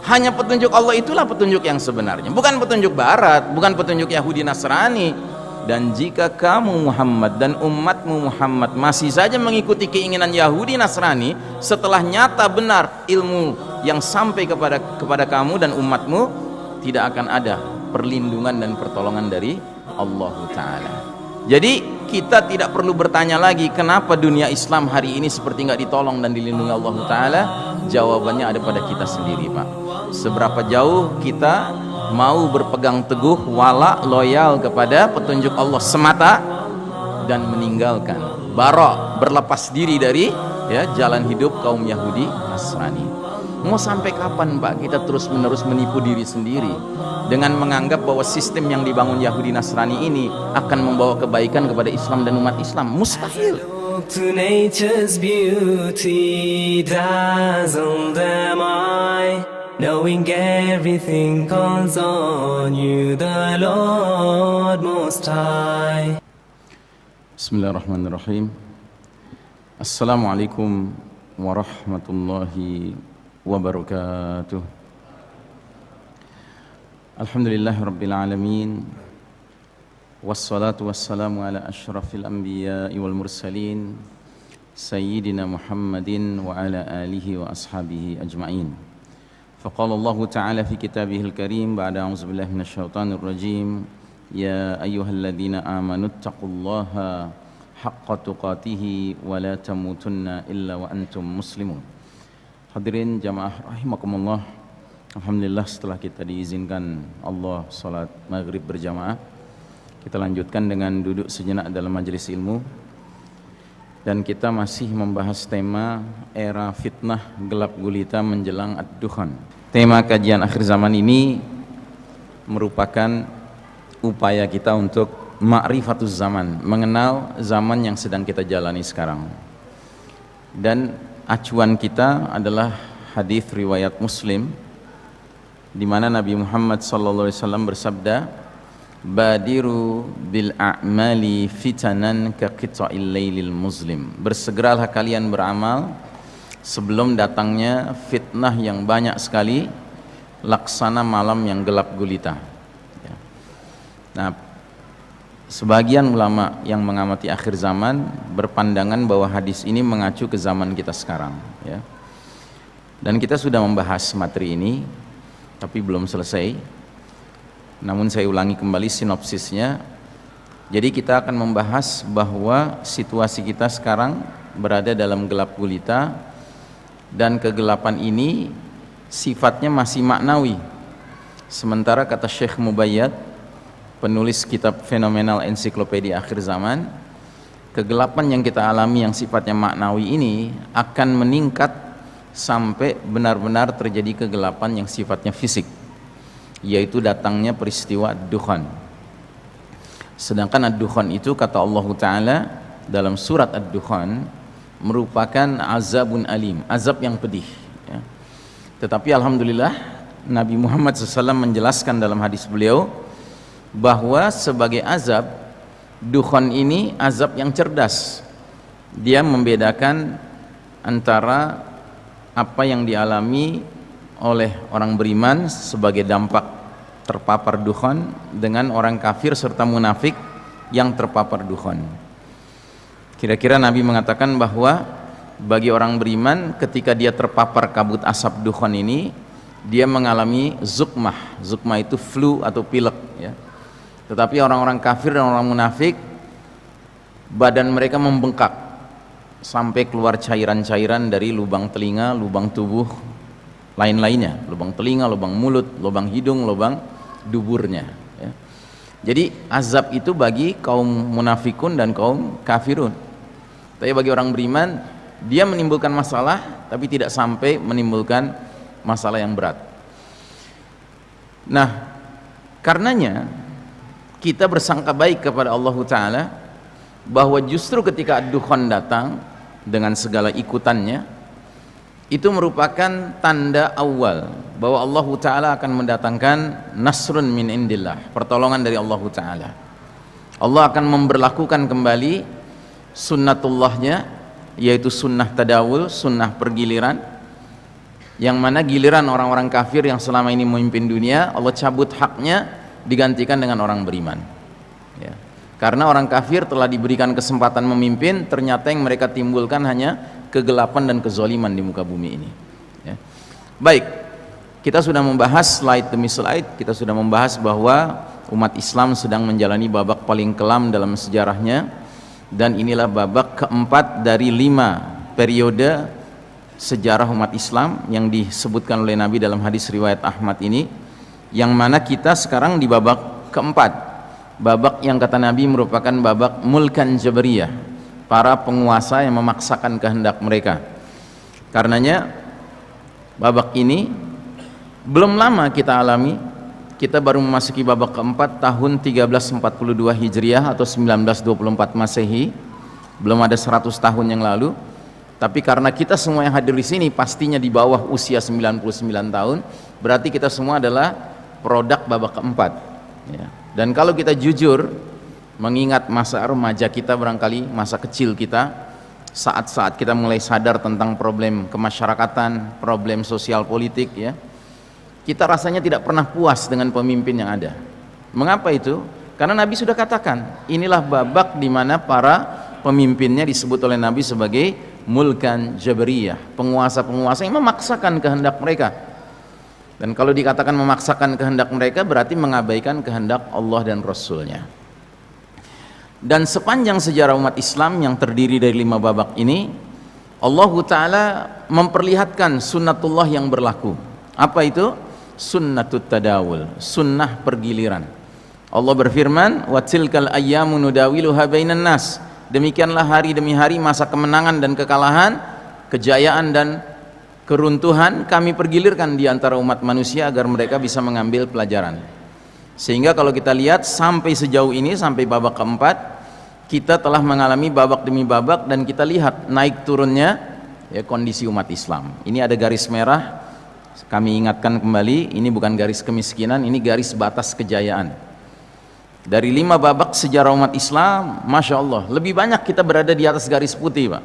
Hanya petunjuk Allah itulah petunjuk yang sebenarnya, bukan petunjuk barat, bukan petunjuk Yahudi Nasrani. Dan jika kamu Muhammad dan umatmu Muhammad masih saja mengikuti keinginan Yahudi Nasrani, setelah nyata benar ilmu yang sampai kepada kamu dan umatmu, tidak akan ada perlindungan dan pertolongan dari Allah Ta'ala. Jadi kita tidak perlu bertanya lagi kenapa dunia Islam hari ini seperti nggak ditolong dan dilindungi Allah Ta'ala. Jawabannya ada pada kita sendiri, Pak. Seberapa jauh kita mau berpegang teguh, wala, loyal kepada petunjuk Allah semata, dan meninggalkan berlepas diri dari jalan hidup kaum Yahudi Nasrani. Mau sampai kapan, Pak, kita terus menerus menipu diri sendiri dengan menganggap bahwa sistem yang dibangun Yahudi Nasrani ini akan membawa kebaikan kepada Islam dan umat Islam? Mustahil. To nature's beauty dazzle them I, knowing everything calls on you, the Lord Most High. Bismillahirrahmanirrahim. Assalamualaikum warahmatullahi wabarakatuh. Alhamdulillahirabbil alamin. Wassalatu wassalamu ala asyrafil anbiya'i wal mursalin sayyidina Muhammadin wa ala alihi wa ashabihi ajma'in. Faqala Allah Ta'ala fi kitabihil karim ba'da a'udzu billahi minasyaitonir rajim, ya ayyuhalladzina amanu taqullaha haqqa tuqatih wa la tamutunna illa wa antum muslimun. Hadirin jamaah rahimakumullah. Alhamdulillah, setelah kita diizinkan Allah salat maghrib berjamaah, kita lanjutkan dengan duduk sejenak dalam majelis ilmu, dan kita masih membahas tema era fitnah gelap gulita menjelang ad-dukhan. Tema kajian akhir zaman ini merupakan upaya kita untuk ma'rifatuz zaman, mengenal zaman yang sedang kita jalani sekarang. Dan acuan kita adalah hadis riwayat Muslim, di mana Nabi Muhammad SAW bersabda, badiru bil a'mali fitanan ka qita'il lailil muslim. Bersegeralah kalian beramal sebelum datangnya fitnah yang banyak sekali, laksana malam yang gelap gulita. Nah, sebagian ulama yang mengamati akhir zaman berpandangan bahwa hadis ini mengacu ke zaman kita sekarang, ya. Dan kita sudah membahas materi ini, tapi belum selesai. Namun saya ulangi kembali sinopsisnya. Jadi kita akan membahas bahwa situasi kita sekarang berada dalam gelap gulita, dan kegelapan ini sifatnya masih maknawi. Sementara kata Syekh Mubayyad, penulis kitab fenomenal ensiklopedia akhir zaman, kegelapan yang kita alami yang sifatnya maknawi ini akan meningkat sampai benar-benar terjadi kegelapan yang sifatnya fisik, yaitu datangnya peristiwa ad-dukhan. Sedangkan ad-dukhan itu, kata Allah Ta'ala dalam surat ad-dukhan, merupakan azabun alim, azab yang pedih, ya. Tetapi alhamdulillah Nabi Muhammad SAW menjelaskan dalam hadis beliau bahwa sebagai azab, dukhan ini azab yang cerdas. Dia membedakan antara apa yang dialami oleh orang beriman sebagai dampak terpapar dukhan dengan orang kafir serta munafik yang terpapar dukhan. Kira-kira Nabi mengatakan bahwa bagi orang beriman ketika dia terpapar kabut asap dukhan ini, dia mengalami zukmah. Zukmah itu flu atau pilek, ya. Tetapi orang-orang kafir dan orang munafik, badan mereka membengkak sampai keluar cairan-cairan dari lubang telinga, lubang tubuh lain-lainnya, lubang telinga, lubang mulut, lubang hidung, lubang duburnya, ya. Jadi azab itu bagi kaum munafikun dan kaum kafirun. Tapi bagi orang beriman, dia menimbulkan masalah tapi tidak sampai menimbulkan masalah yang berat. Nah, karenanya kita bersangka baik kepada Allah Ta'ala bahwa justru ketika ad-dukhan datang dengan segala ikutannya, itu merupakan tanda awal bahwa Allah Ta'ala akan mendatangkan nasrun min indillah, pertolongan dari Allah Ta'ala. Allah akan memberlakukan kembali sunnatullahnya, yaitu sunnah tadawul, sunnah pergiliran, yang mana giliran orang-orang kafir yang selama ini memimpin dunia, Allah cabut haknya, digantikan dengan orang beriman, ya. Karena orang kafir telah diberikan kesempatan memimpin, ternyata yang mereka timbulkan hanya kegelapan dan kezaliman di muka bumi ini, ya. Baik, kita sudah membahas slide demi slide, kita sudah membahas bahwa umat Islam sedang menjalani babak paling kelam dalam sejarahnya, dan inilah babak keempat dari 5 periode sejarah umat Islam yang disebutkan oleh Nabi dalam hadis riwayat Ahmad ini, yang mana kita sekarang di babak keempat, babak yang kata Nabi merupakan babak mulkan jabariyah, para penguasa yang memaksakan kehendak mereka. Karenanya babak ini belum lama kita alami, kita baru memasuki babak keempat tahun 1342 Hijriah atau 1924 Masehi, belum ada 100 tahun yang lalu. Tapi karena kita semua yang hadir di sini pastinya di bawah usia 99 tahun, berarti kita semua adalah produk babak keempat, ya. Dan kalau kita jujur mengingat masa remaja kita, barangkali masa kecil kita, saat-saat kita mulai sadar tentang problem kemasyarakatan, problem sosial politik, ya, kita rasanya tidak pernah puas dengan pemimpin yang ada. Mengapa itu? Karena Nabi sudah katakan, inilah babak di mana para pemimpinnya disebut oleh Nabi sebagai mulkan jabariyah, penguasa-penguasa yang memaksakan kehendak mereka. Dan kalau dikatakan memaksakan kehendak mereka, berarti mengabaikan kehendak Allah dan Rasulnya. Dan sepanjang sejarah umat Islam yang terdiri dari 5 babak ini, Allah Ta'ala memperlihatkan sunnatullah yang berlaku. Apa itu? Sunnatut tadawul, sunnah pergiliran. Allah berfirman, wa tilkal ayyamu nudawiluha bainan nas. Demikianlah hari demi hari, masa kemenangan dan kekalahan, kejayaan dan keruntuhan kami pergilirkan di antara umat manusia agar mereka bisa mengambil pelajaran. Sehingga kalau kita lihat sampai sejauh ini, sampai babak keempat, kita telah mengalami babak demi babak, dan kita lihat naik turunnya, ya, kondisi umat Islam. Ini ada garis merah, kami ingatkan kembali, ini bukan garis kemiskinan, ini garis batas kejayaan. Dari 5 babak sejarah umat Islam, Masya Allah, lebih banyak kita berada di atas garis putih, Pak.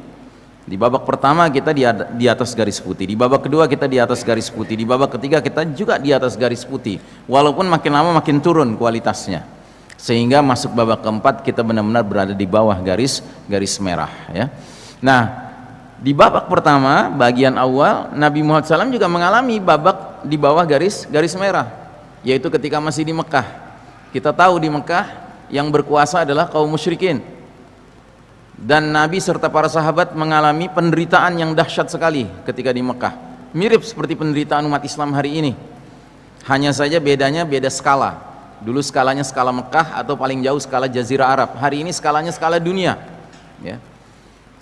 Di babak pertama kita di atas garis putih, di babak kedua kita di atas garis putih, di babak ketiga kita juga di atas garis putih, walaupun makin lama makin turun kualitasnya, sehingga masuk babak keempat kita benar-benar berada di bawah garis merah, ya. Nah, di babak pertama bagian awal, Nabi Muhammad SAW juga mengalami babak di bawah garis merah, yaitu ketika masih di Mekah. Kita tahu di Mekah yang berkuasa adalah kaum musyrikin, dan Nabi serta para sahabat mengalami penderitaan yang dahsyat sekali ketika di Mekah, mirip seperti penderitaan umat Islam hari ini, hanya saja bedanya beda skala. Dulu skalanya skala Mekah atau paling jauh skala Jazirah Arab, hari ini skalanya skala dunia, ya.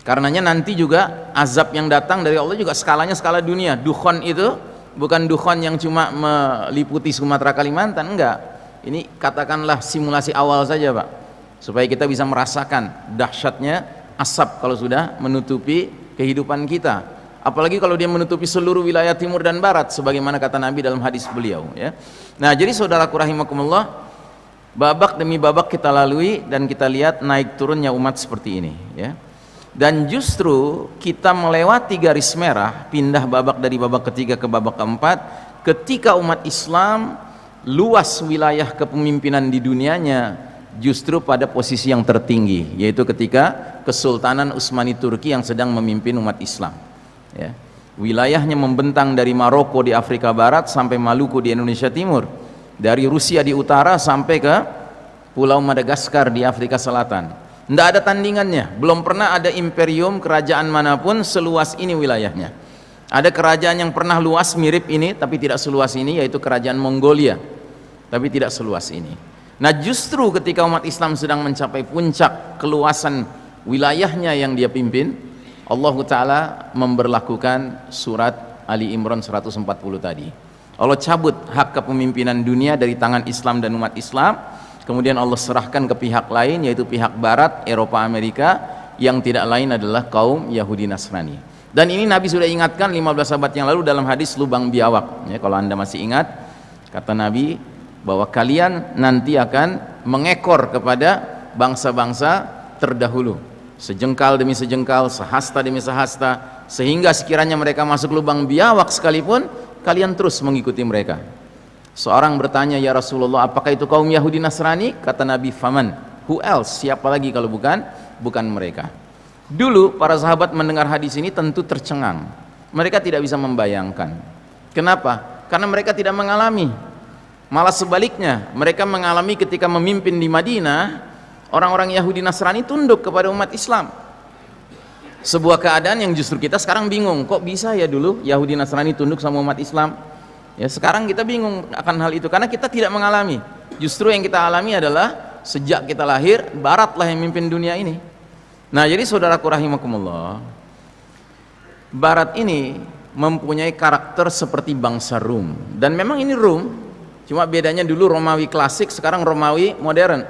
Karenanya nanti juga azab yang datang dari Allah juga skalanya skala dunia. Dukhon itu bukan dukhon yang cuma meliputi Sumatera Kalimantan, enggak. Ini katakanlah simulasi awal saja, Pak, supaya kita bisa merasakan dahsyatnya asap kalau sudah menutupi kehidupan kita, apalagi kalau dia menutupi seluruh wilayah timur dan barat sebagaimana kata Nabi dalam hadis beliau, ya. Nah, jadi saudaraku rahimakumullah, babak demi babak kita lalui dan kita lihat naik turunnya umat seperti ini, ya. Dan justru kita melewati garis merah, pindah babak dari babak ketiga ke babak keempat, ketika umat Islam luas wilayah kepemimpinan di dunianya justru pada posisi yang tertinggi, yaitu ketika Kesultanan Utsmani Turki yang sedang memimpin umat Islam, ya. Wilayahnya membentang dari Maroko di Afrika Barat sampai Maluku di Indonesia Timur, dari Rusia di utara sampai ke Pulau Madagaskar di Afrika Selatan. Tidak ada tandingannya, belum pernah ada imperium kerajaan manapun seluas ini wilayahnya. Ada kerajaan yang pernah luas mirip ini tapi tidak seluas ini, yaitu kerajaan Mongolia, tapi tidak seluas ini. Nah, justru ketika umat Islam sedang mencapai puncak keluasan wilayahnya yang dia pimpin, Allah Ta'ala memberlakukan surat Ali Imran 140 tadi. Allah cabut hak kepemimpinan dunia dari tangan Islam dan umat Islam, kemudian Allah serahkan ke pihak lain, yaitu pihak Barat, Eropa, Amerika, yang tidak lain adalah kaum Yahudi Nasrani. Dan ini Nabi sudah ingatkan 15 abad yang lalu dalam hadis lubang biawak, ya, kalau anda masih ingat, kata Nabi bahwa kalian nanti akan mengekor kepada bangsa-bangsa terdahulu, sejengkal demi sejengkal, sehasta demi sehasta, sehingga sekiranya mereka masuk lubang biawak sekalipun kalian terus mengikuti mereka. Seorang bertanya, ya Rasulullah, apakah itu kaum Yahudi Nasrani? Kata Nabi, faman, who else, siapa lagi kalau bukan mereka. Dulu para sahabat mendengar hadis ini tentu tercengang, mereka tidak bisa membayangkan. Kenapa? Karena mereka tidak mengalami. Malah sebaliknya, mereka mengalami ketika memimpin di Madinah, orang-orang Yahudi Nasrani tunduk kepada umat Islam. Sebuah keadaan yang justru kita sekarang bingung, kok bisa ya dulu Yahudi Nasrani tunduk sama umat Islam? Ya, sekarang kita bingung akan hal itu karena kita tidak mengalami. Justru yang kita alami adalah sejak kita lahir, Baratlah yang memimpin dunia ini. Nah, jadi saudaraku rahimakumullah, Barat ini mempunyai karakter seperti bangsa Rum, dan memang ini Rum, cuma bedanya dulu Romawi klasik, sekarang Romawi modern,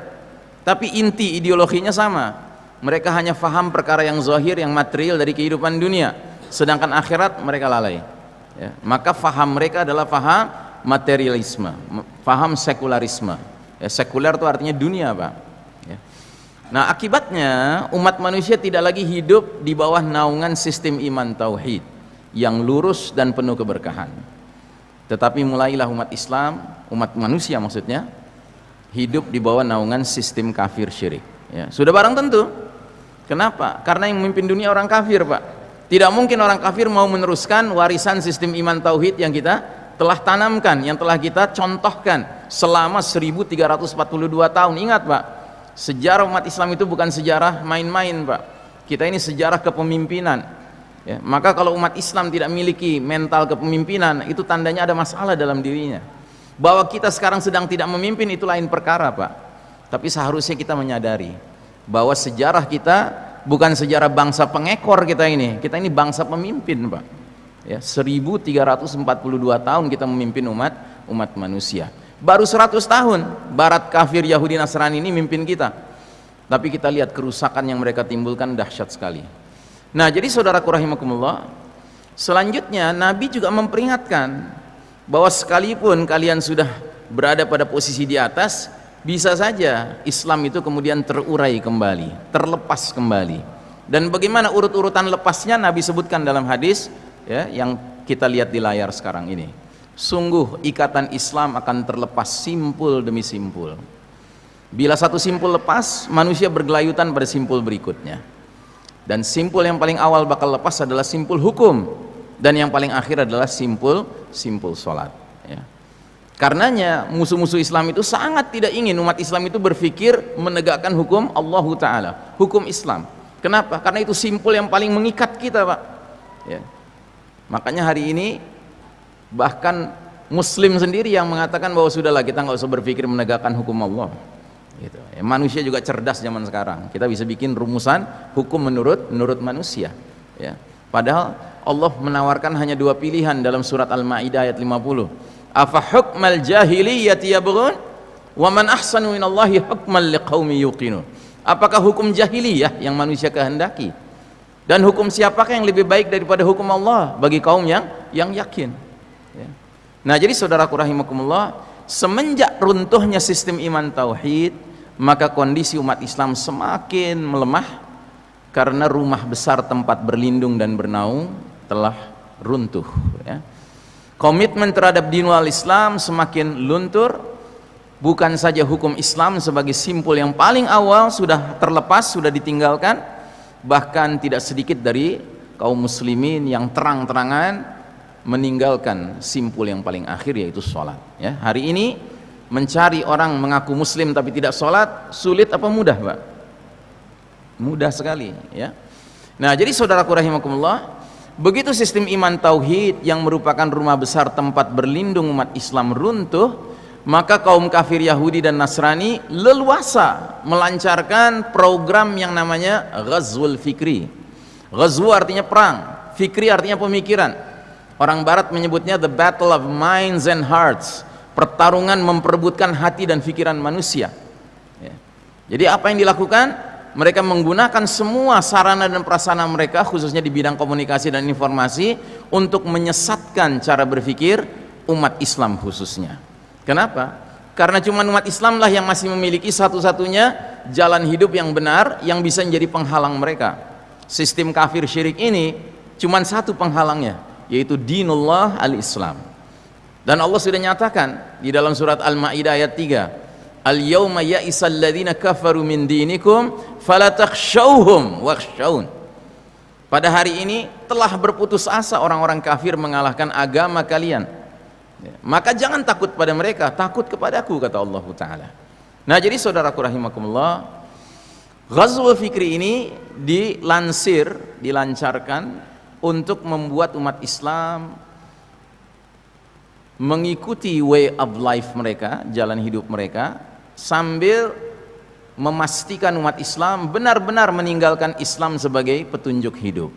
tapi inti ideologinya sama. Mereka hanya faham perkara yang zahir, yang material dari kehidupan dunia, sedangkan akhirat mereka lalai. Ya, maka faham mereka adalah faham materialisme, faham sekularisme. Ya, sekuler itu artinya dunia, Pak. Ya. Nah, akibatnya umat manusia tidak lagi hidup di bawah naungan sistem iman tauhid yang lurus dan penuh keberkahan. Tetapi mulailah umat Islam, umat manusia maksudnya, hidup di bawah naungan sistem kafir syirik. Ya, sudah barang tentu. Kenapa? Karena yang memimpin dunia orang kafir, Pak. Tidak mungkin orang kafir mau meneruskan warisan sistem iman tauhid yang kita telah tanamkan, yang telah kita contohkan selama 1342 tahun. Ingat, Pak, sejarah umat Islam itu bukan sejarah main-main, Pak. Kita ini sejarah kepemimpinan. Ya, maka kalau umat Islam tidak memiliki mental kepemimpinan, itu tandanya ada masalah dalam dirinya. Bahwa kita sekarang sedang tidak memimpin itu lain perkara, Pak. Tapi seharusnya kita menyadari bahwa sejarah kita bukan sejarah bangsa pengekor kita ini bangsa pemimpin, Pak. Ya, 1342 tahun kita memimpin umat manusia. Baru 100 tahun Barat kafir Yahudi Nasrani ini memimpin kita. Tapi kita lihat kerusakan yang mereka timbulkan dahsyat sekali. Nah, jadi saudaraku rahimakumullah, selanjutnya Nabi juga memperingatkan bahwa sekalipun kalian sudah berada pada posisi di atas, bisa saja Islam itu kemudian terurai kembali, terlepas kembali. Dan bagaimana urut-urutan lepasnya Nabi sebutkan dalam hadis, ya, yang kita lihat di layar sekarang ini. Sungguh ikatan Islam akan terlepas simpul demi simpul. Bila satu simpul lepas, manusia bergelayutan pada simpul berikutnya. Dan simpul yang paling awal bakal lepas adalah simpul hukum, dan yang paling akhir adalah simpul sholat. Ya. Karenanya musuh-musuh Islam itu sangat tidak ingin umat Islam itu berpikir menegakkan hukum Allah Ta'ala, hukum Islam. Kenapa? Karena itu simpul yang paling mengikat kita, Pak. Ya. Makanya hari ini bahkan Muslim sendiri yang mengatakan bahwa sudahlah, kita nggak usah berpikir menegakkan hukum Allah. Gitu. Ya, manusia juga cerdas zaman sekarang. Kita bisa bikin rumusan hukum menurut manusia. Ya. Padahal Allah menawarkan hanya dua pilihan dalam surat Al-Maidah ayat 50. Afa hukmal jahiliyyati yabghun wa man ahsanu minallahi hukman liqaumin yuqinun. Apakah hukum jahiliyah yang manusia kehendaki, dan hukum siapakah yang lebih baik daripada hukum Allah bagi kaum yang yakin. Ya. Nah, jadi saudaraku rahimakumullah, semenjak runtuhnya sistem iman tauhid, maka kondisi umat Islam semakin melemah karena rumah besar tempat berlindung dan bernaung telah runtuh. Ya. Komitmen terhadap dinul Islam semakin luntur. Bukan saja hukum Islam sebagai simpul yang paling awal sudah terlepas, sudah ditinggalkan, bahkan tidak sedikit dari kaum muslimin yang terang-terangan meninggalkan simpul yang paling akhir, yaitu sholat. Ya, hari ini mencari orang mengaku muslim tapi tidak sholat sulit apa mudah, Pak? Mudah sekali. Ya. Nah, jadi saudaraku rahimakumullah, begitu sistem iman tauhid yang merupakan rumah besar tempat berlindung umat Islam runtuh, maka kaum kafir Yahudi dan Nasrani leluasa melancarkan program yang namanya Ghazwul Fikri. Ghazwu artinya perang, Fikri artinya pemikiran. Orang Barat menyebutnya the battle of minds and hearts, pertarungan memperebutkan hati dan pikiran manusia. Ya. Jadi apa yang dilakukan? Mereka menggunakan semua sarana dan prasarana mereka, khususnya di bidang komunikasi dan informasi, untuk menyesatkan cara berpikir umat Islam khususnya. Kenapa? Karena cuma umat Islam lah yang masih memiliki satu-satunya jalan hidup yang benar yang bisa menjadi penghalang mereka. Sistem kafir syirik ini cuman satu penghalangnya, yaitu dinullah al-Islam. Dan Allah sudah nyatakan di dalam surat Al-Maidah ayat 3, al-yawma ya'isal ladzina kafaru min dinikum fala takhshawhum wakhshawun. Pada hari ini telah berputus asa orang-orang kafir mengalahkan agama kalian, maka jangan takut pada mereka, takut kepadaku, kata Allah Ta'ala. Nah, jadi saudaraku rahimakumullah, Ghazwul Fikri ini dilancarkan untuk membuat umat Islam mengikuti way of life mereka, jalan hidup mereka, sambil memastikan umat Islam benar-benar meninggalkan Islam sebagai petunjuk hidup.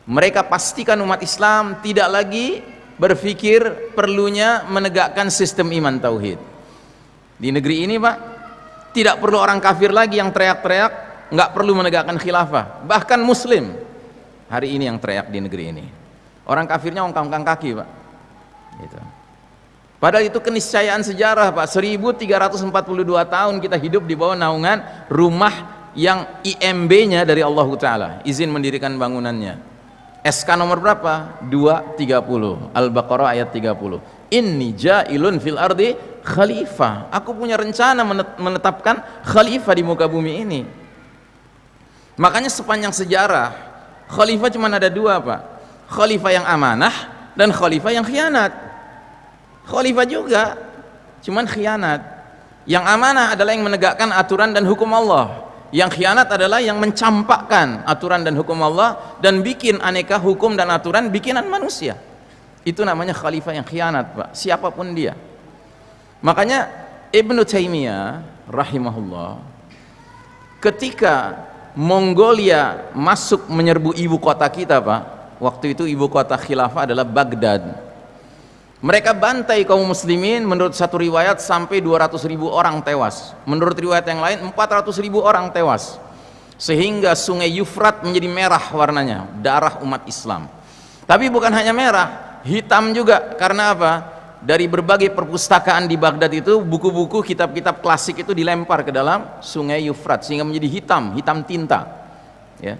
Mereka pastikan umat Islam tidak lagi berpikir perlunya menegakkan sistem iman tauhid. Di negeri ini, Pak, tidak perlu orang kafir lagi yang teriak-teriak nggak perlu menegakkan khilafah. Bahkan Muslim hari ini yang teriak di negeri ini. Orang kafirnya ongkang-ongkang kaki, Pak. Gitu. Padahal itu keniscayaan sejarah, Pak. 1342 tahun kita hidup di bawah naungan rumah yang IMB-nya dari Allah Ta'ala, izin mendirikan bangunannya. SK nomor berapa? 230, Al-Baqarah ayat 30. Inni ja'ilun fil ardi khalifah. Aku punya rencana menetapkan khalifah di muka bumi ini. Makanya sepanjang sejarah khalifah cuma ada dua, Pak. Khalifah yang amanah dan khalifah yang khianat. Khalifah juga cuman khianat. Yang amanah adalah yang menegakkan aturan dan hukum Allah. Yang khianat adalah yang mencampakkan aturan dan hukum Allah dan bikin aneka hukum dan aturan bikinan manusia. Itu namanya khalifah yang khianat, Pak, siapapun dia. Makanya Ibnu Taimiyah rahimahullah, ketika Mongolia masuk menyerbu ibu kota kita, Pak, waktu itu ibu kota khilafah adalah Baghdad. Mereka bantai kaum muslimin, menurut satu riwayat sampai 200.000 orang tewas, menurut riwayat yang lain 400.000 orang tewas, sehingga sungai Yufrat menjadi merah warnanya, darah umat Islam. Tapi bukan hanya merah, hitam juga. Karena apa? Dari berbagai perpustakaan di Baghdad itu, buku-buku, kitab-kitab klasik itu dilempar ke dalam sungai Yufrat sehingga menjadi hitam tinta, ya.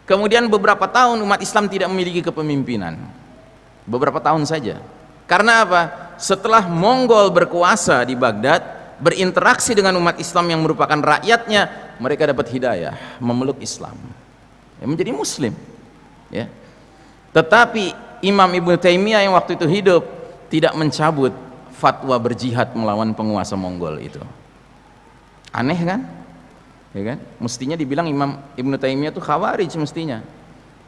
Kemudian beberapa tahun umat Islam tidak memiliki kepemimpinan, beberapa tahun saja. Karena apa? Setelah Mongol berkuasa di Baghdad, berinteraksi dengan umat Islam yang merupakan rakyatnya, mereka dapat hidayah, memeluk Islam, ya, menjadi Muslim, ya. Tetapi Imam Ibnu Taimiyah yang waktu itu hidup tidak mencabut fatwa berjihad melawan penguasa Mongol itu. Aneh kan? Ya kan? Mestinya dibilang Imam Ibnu Taimiyah itu khawarij mestinya.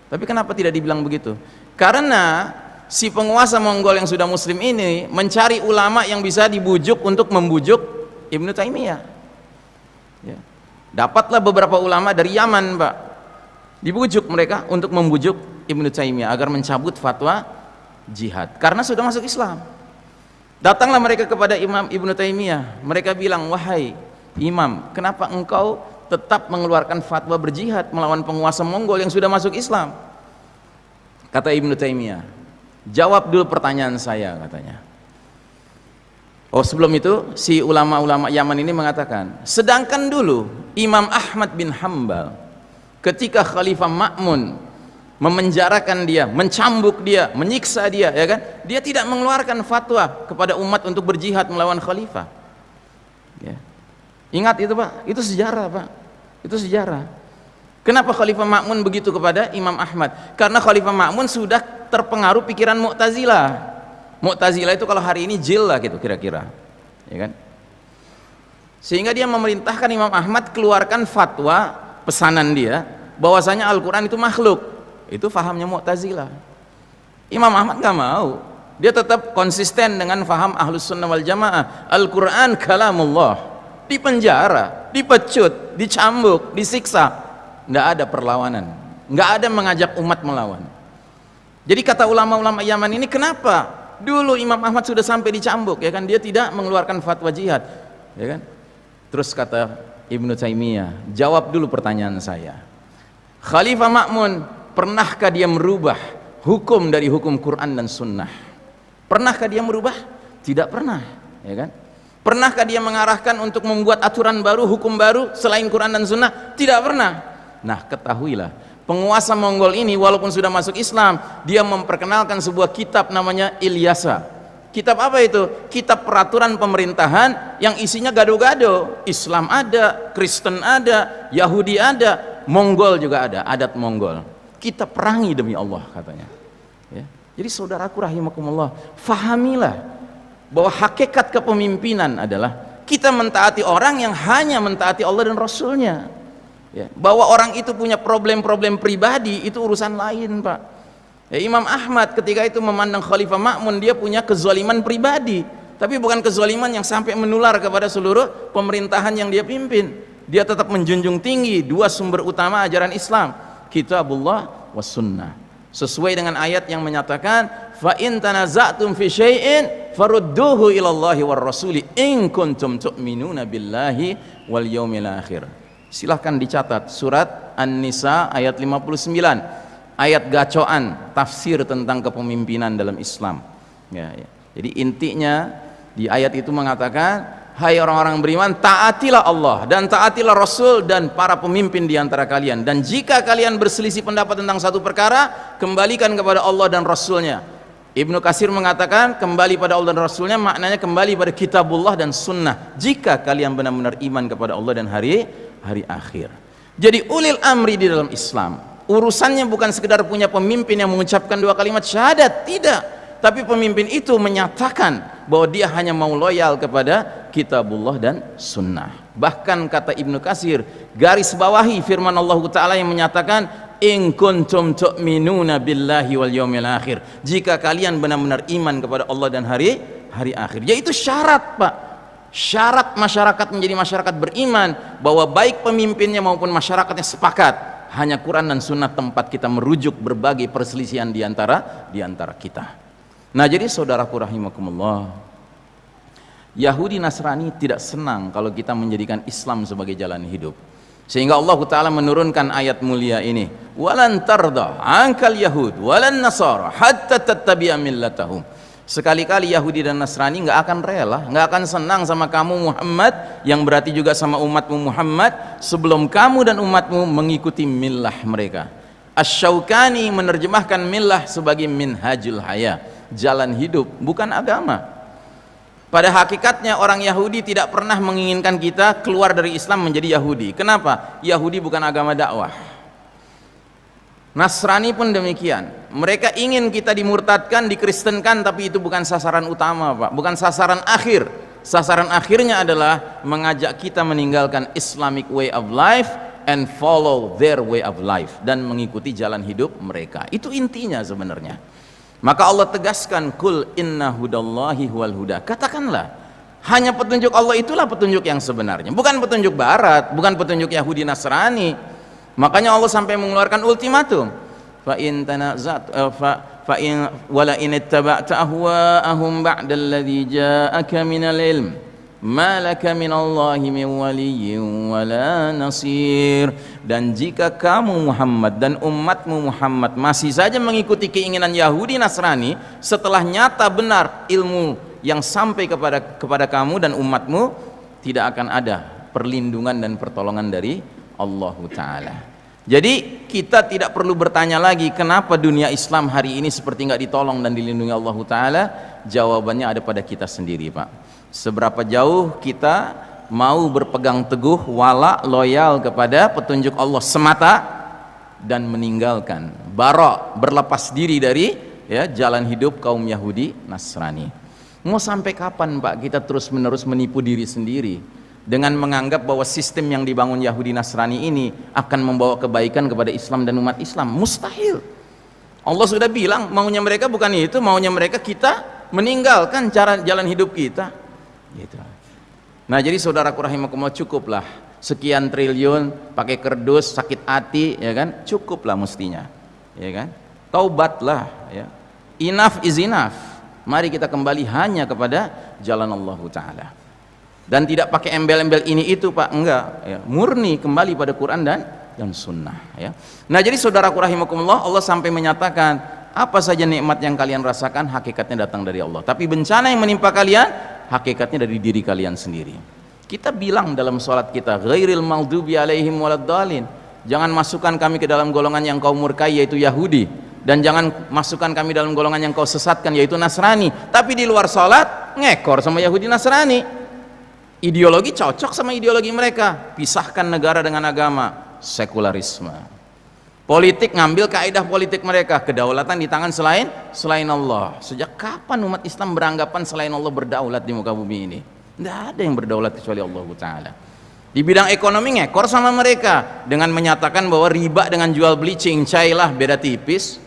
Tapi kenapa tidak dibilang begitu? Karena si penguasa Mongol yang sudah Muslim ini mencari ulama yang bisa dibujuk untuk membujuk Ibnu Taimiyah, ya. Dapatlah beberapa ulama dari Yaman, Pak, dibujuk mereka untuk membujuk Ibnu Taimiyah agar mencabut fatwa jihad karena sudah masuk Islam. Datanglah mereka kepada Imam Ibnu Taimiyah, mereka bilang, wahai Imam, kenapa engkau tetap mengeluarkan fatwa berjihad melawan penguasa Mongol yang sudah masuk Islam? Kata Ibnu Taimiyah, jawab dulu pertanyaan saya, katanya. Oh, sebelum itu si ulama-ulama Yaman ini mengatakan, sedangkan dulu Imam Ahmad bin Hambal ketika Khalifah Ma'mun memenjarakan dia, mencambuk dia, menyiksa dia, ya kan? Dia tidak mengeluarkan fatwa kepada umat untuk berjihad melawan khalifah. Ya. Ingat itu, Pak, itu sejarah, Pak. Itu sejarah. Kenapa Khalifah Ma'mun begitu kepada Imam Ahmad? Karena Khalifah Ma'mun sudah terpengaruh pikiran Mu'tazilah. Mu'tazilah itu kalau hari ini jil lah gitu kira-kira, ya kan? Sehingga dia memerintahkan Imam Ahmad keluarkan fatwa, pesanan dia bahwasanya Al-Quran itu makhluk. Itu fahamnya Mu'tazilah. Imam Ahmad nggak mau, dia tetap konsisten dengan faham Ahlus Sunnah wal Jamaah. Al-Quran kalamullah. Dipenjara, dipecut, dicambuk, disiksa, nggak ada perlawanan, nggak ada mengajak umat melawan. Jadi kata ulama-ulama Yaman ini, kenapa dulu Imam Ahmad sudah sampai dicambuk, ya kan, dia tidak mengeluarkan fatwa jihad, ya kan? Terus kata Ibnu Taimiyah, jawab dulu pertanyaan saya. Khalifah Ma'mun, pernahkah dia merubah hukum dari hukum Quran dan Sunnah? Pernahkah dia merubah? Tidak pernah, ya kan? Pernahkah dia mengarahkan untuk membuat aturan baru, hukum baru selain Quran dan Sunnah? Tidak pernah. Nah, ketahuilah, Penguasa Mongol ini walaupun sudah masuk Islam, dia memperkenalkan sebuah kitab namanya Ilyasa. Kitab apa itu? Kitab peraturan pemerintahan yang isinya gado-gado. Islam ada, Kristen ada, Yahudi ada, Mongol juga ada, adat Mongol. Kita perangi demi Allah katanya. Ya. Jadi saudaraku rahimakumullah, fahamilah bahwa hakikat kepemimpinan adalah kita mentaati orang yang hanya mentaati Allah dan Rasulnya. Ya, bahwa orang itu punya problem-problem pribadi itu urusan lain, Pak. Ya, Imam Ahmad ketika itu memandang Khalifah Ma'mun, dia punya kezaliman pribadi, tapi bukan kezaliman yang sampai menular kepada seluruh pemerintahan yang dia pimpin. Dia tetap menjunjung tinggi dua sumber utama ajaran Islam, Kitabullah was sunnah, sesuai dengan ayat yang menyatakan fa in tanaza'tum fi syai'in farudduhu ilallahi war rasuli in kuntum tu'minuna billahi wal yaumil akhir. Silahkan dicatat surat An-Nisa ayat 59, ayat gacoan tafsir tentang kepemimpinan dalam Islam. Ya. Jadi intinya di ayat itu mengatakan, hai orang-orang beriman, taatilah Allah dan taatilah Rasul dan para pemimpin di antara kalian, dan jika kalian berselisih pendapat tentang satu perkara, kembalikan kepada Allah dan Rasulnya. Ibnu Katsir mengatakan kembali pada Allah dan Rasulnya maknanya kembali pada Kitabullah dan Sunnah, jika kalian benar-benar iman kepada Allah dan hari akhir. Jadi ulil amri di dalam Islam urusannya bukan sekedar punya pemimpin yang mengucapkan dua kalimat syahadat, tidak, tapi pemimpin itu menyatakan bahwa dia hanya mau loyal kepada Kitabullah dan Sunnah. Bahkan kata Ibnu Katsir, garis bawahi firman Allah Ta'ala yang menyatakan in kuntum tu'minuna billahi wal yaumil akhir, jika kalian benar-benar iman kepada Allah dan hari akhir. Yaitu syarat, Pak. Syarat masyarakat menjadi masyarakat beriman, bahwa baik pemimpinnya maupun masyarakatnya sepakat hanya Quran dan Sunnah tempat kita merujuk berbagai perselisihan di antara kita. Nah, jadi saudaraku rahimakumullah, Yahudi Nasrani tidak senang kalau kita menjadikan Islam sebagai jalan hidup, sehingga Allah Ta'ala menurunkan ayat mulia ini, walan tarda ankal yahud walan nasara hatta tattabi'a millatahum. Sekali-kali Yahudi dan Nasrani nggak akan rela, nggak akan senang sama kamu Muhammad, yang berarti juga sama umatmu Muhammad, sebelum kamu dan umatmu mengikuti millah mereka. Asy-Syaukani menerjemahkan millah sebagai minhajul haya, jalan hidup, bukan agama. Pada hakikatnya orang Yahudi tidak pernah menginginkan kita keluar dari Islam menjadi Yahudi. Kenapa? Yahudi bukan agama dakwah. Nasrani pun demikian. Mereka ingin kita dimurtadkan, dikristenkan, tapi itu bukan sasaran utama, Pak. Bukan sasaran akhir. Sasaran akhirnya adalah mengajak kita meninggalkan Islamic way of life and follow their way of life, dan mengikuti jalan hidup mereka. Itu intinya sebenarnya. Maka Allah tegaskan, kul inna hudallahi huwal huda. Katakanlah, hanya petunjuk Allah itulah petunjuk yang sebenarnya, bukan petunjuk barat, bukan petunjuk Yahudi Nasrani. Makanya Allah sampai mengeluarkan ultimatum, fa in tanazat fa in wala in ittaba'ta ahwa'ahum ba'da alladhi ja'aka minal ilm ma laka minallahi min waliyyin wala nasir. Dan jika kamu Muhammad dan umatmu Muhammad masih saja mengikuti keinginan Yahudi Nasrani setelah nyata benar ilmu yang sampai kepada kamu dan umatmu, tidak akan ada perlindungan dan pertolongan dari Allah Ta'ala. Jadi kita tidak perlu bertanya lagi kenapa dunia Islam hari ini seperti nggak ditolong dan dilindungi Allah Ta'ala. Jawabannya ada pada kita sendiri, Pak. Seberapa jauh kita mau berpegang teguh, wala, loyal kepada petunjuk Allah semata, dan meninggalkan bara, berlepas diri dari jalan hidup kaum Yahudi Nasrani. Mau sampai kapan, Pak, kita terus menerus menipu diri sendiri dengan menganggap bahwa sistem yang dibangun Yahudi Nasrani ini akan membawa kebaikan kepada Islam dan umat Islam? Mustahil. Allah sudah bilang maunya mereka bukan itu, maunya mereka kita meninggalkan cara jalan hidup kita gitu. Nah, jadi saudaraku rahimakumullah, cukuplah sekian triliun pakai kerdus, sakit hati, ya kan? Cukuplah mestinya, ya kan? Taubatlah, ya. Enough is enough. Mari kita kembali hanya kepada jalan Allah Ta'ala, dan tidak pakai embel-embel ini itu, Pak, enggak, ya. Murni kembali pada Quran dan Sunnah, ya. Nah, jadi saudaraku rahimakumullah, Allah sampai menyatakan apa saja nikmat yang kalian rasakan hakikatnya datang dari Allah, tapi bencana yang menimpa kalian hakikatnya dari diri kalian sendiri. Kita bilang dalam sholat kita, ghairil maghdubi alaihim waladdallin, jangan masukkan kami ke dalam golongan yang kau murkai yaitu Yahudi, dan jangan masukkan kami dalam golongan yang kau sesatkan yaitu Nasrani. Tapi di luar salat ngekor sama Yahudi Nasrani, ideologi cocok sama ideologi mereka, pisahkan negara dengan agama, sekularisme. Politik ngambil kaidah politik mereka, kedaulatan di tangan selain Allah. Sejak kapan umat Islam beranggapan selain Allah berdaulat di muka bumi ini? Tidak ada yang berdaulat kecuali Allah Ta'ala. Di bidang ekonomi ngekor sama mereka dengan menyatakan bahwa riba dengan jual beli cincai lah, beda tipis.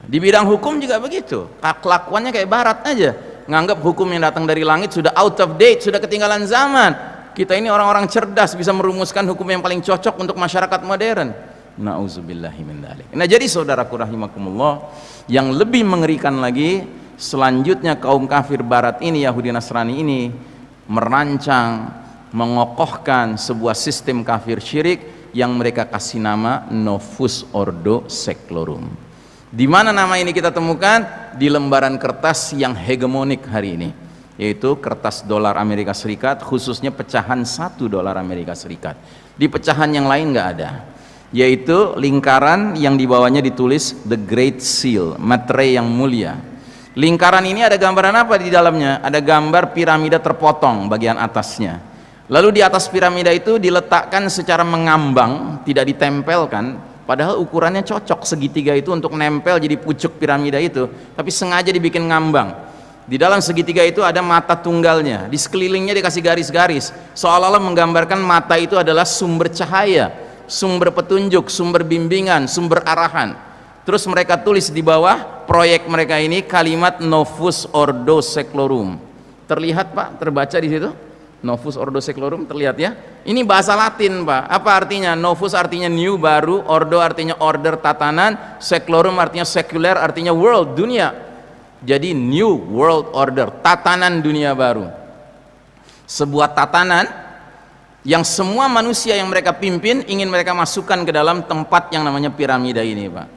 Di bidang hukum juga begitu, kelakuannya kayak barat aja, nganggap hukum yang datang dari langit sudah out of date, sudah ketinggalan zaman. Kita ini orang-orang cerdas, bisa merumuskan hukum yang paling cocok untuk masyarakat modern. Na'udzubillahi min dzalik. Nah, jadi saudaraku rahimakumullah, yang lebih mengerikan lagi, selanjutnya kaum kafir barat ini, Yahudi Nasrani ini merancang, mengokohkan sebuah sistem kafir syirik yang mereka kasih nama Novus Ordo Seclorum. Di mana nama ini kita temukan? Di lembaran kertas yang hegemonik hari ini, yaitu kertas dolar Amerika Serikat, khususnya pecahan $1 Amerika Serikat. Di pecahan yang lain nggak ada, yaitu lingkaran yang di bawahnya ditulis The Great Seal, materai yang mulia. Lingkaran ini ada gambaran apa di dalamnya? Ada gambar piramida terpotong bagian atasnya. Lalu di atas piramida itu diletakkan secara mengambang, tidak ditempelkan, padahal ukurannya cocok segitiga itu untuk nempel jadi pucuk piramida itu, tapi sengaja dibikin ngambang. Di dalam segitiga itu ada mata tunggalnya, di sekelilingnya dikasih garis-garis, seolah-olah menggambarkan mata itu adalah sumber cahaya, sumber petunjuk, sumber bimbingan, sumber arahan. Terus mereka tulis di bawah proyek mereka ini kalimat Novus Ordo Seclorum. Terlihat Pak, terbaca di situ? Novus Ordo Seclorum, terlihat ya? Ini bahasa Latin Pak. Apa artinya? Novus artinya new, baru, Ordo artinya order, tatanan, Seclorum artinya sekuler, artinya world, dunia. Jadi new world order, tatanan dunia baru. Sebuah tatanan yang semua manusia yang mereka pimpin ingin mereka masukkan ke dalam tempat yang namanya piramida ini Pak.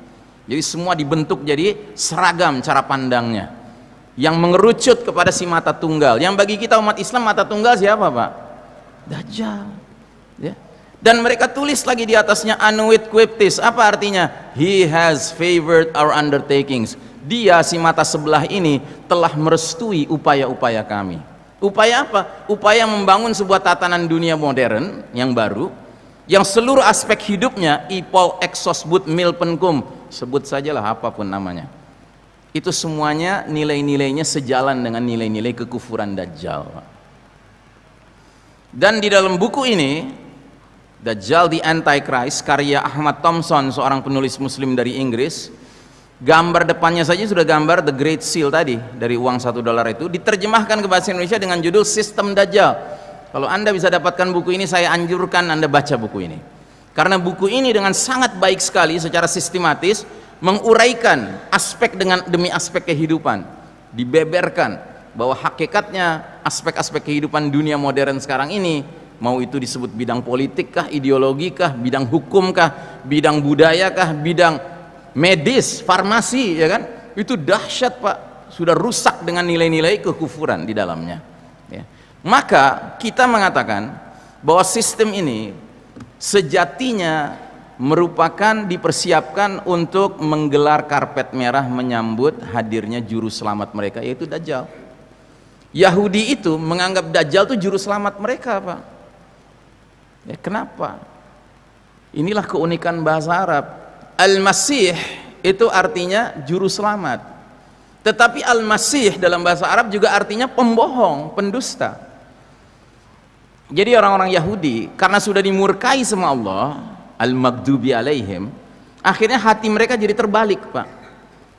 Jadi semua dibentuk jadi seragam cara pandangnya, yang mengerucut kepada si mata tunggal, yang bagi kita umat Islam mata tunggal siapa Pak? Dajjal ya. Dan mereka tulis lagi di atasnya Anuit Quiptis. Apa artinya? He has favored our undertakings. Dia, si mata sebelah ini, telah merestui upaya-upaya kami. Upaya apa? Upaya membangun sebuah tatanan dunia modern yang baru, yang seluruh aspek hidupnya ipol exos but milpenkum, sebut sajalah apapun namanya, itu semuanya nilai-nilainya sejalan dengan nilai-nilai kekufuran Dajjal. Dan di dalam buku ini, Dajjal the Antichrist, karya Ahmad Thompson, seorang penulis muslim dari Inggris, gambar depannya saja sudah gambar The Great Seal tadi, dari uang $1 itu, diterjemahkan ke bahasa Indonesia dengan judul Sistem Dajjal. Kalau Anda bisa dapatkan buku ini, saya anjurkan Anda baca buku ini, karena buku ini dengan sangat baik sekali secara sistematis menguraikan aspek demi aspek kehidupan, dibeberkan bahwa hakikatnya aspek-aspek kehidupan dunia modern sekarang ini, mau itu disebut bidang politik kah, ideologi kah, bidang hukum kah, bidang budaya kah, bidang medis, farmasi, ya kan, itu dahsyat Pak, sudah rusak dengan nilai-nilai kekufuran di dalamnya ya. Maka kita mengatakan bahwa sistem ini sejatinya merupakan dipersiapkan untuk menggelar karpet merah menyambut hadirnya juru selamat mereka, yaitu Dajjal. Yahudi itu menganggap Dajjal itu juru selamat mereka Pak ya. Kenapa? Inilah keunikan bahasa Arab. Al-Masih itu artinya juru selamat, tetapi Al-Masih dalam bahasa Arab juga artinya pembohong, pendusta. Jadi orang-orang Yahudi karena sudah dimurkai sama Allah, Al-Maghdubi alaihim, akhirnya hati mereka jadi terbalik Pak.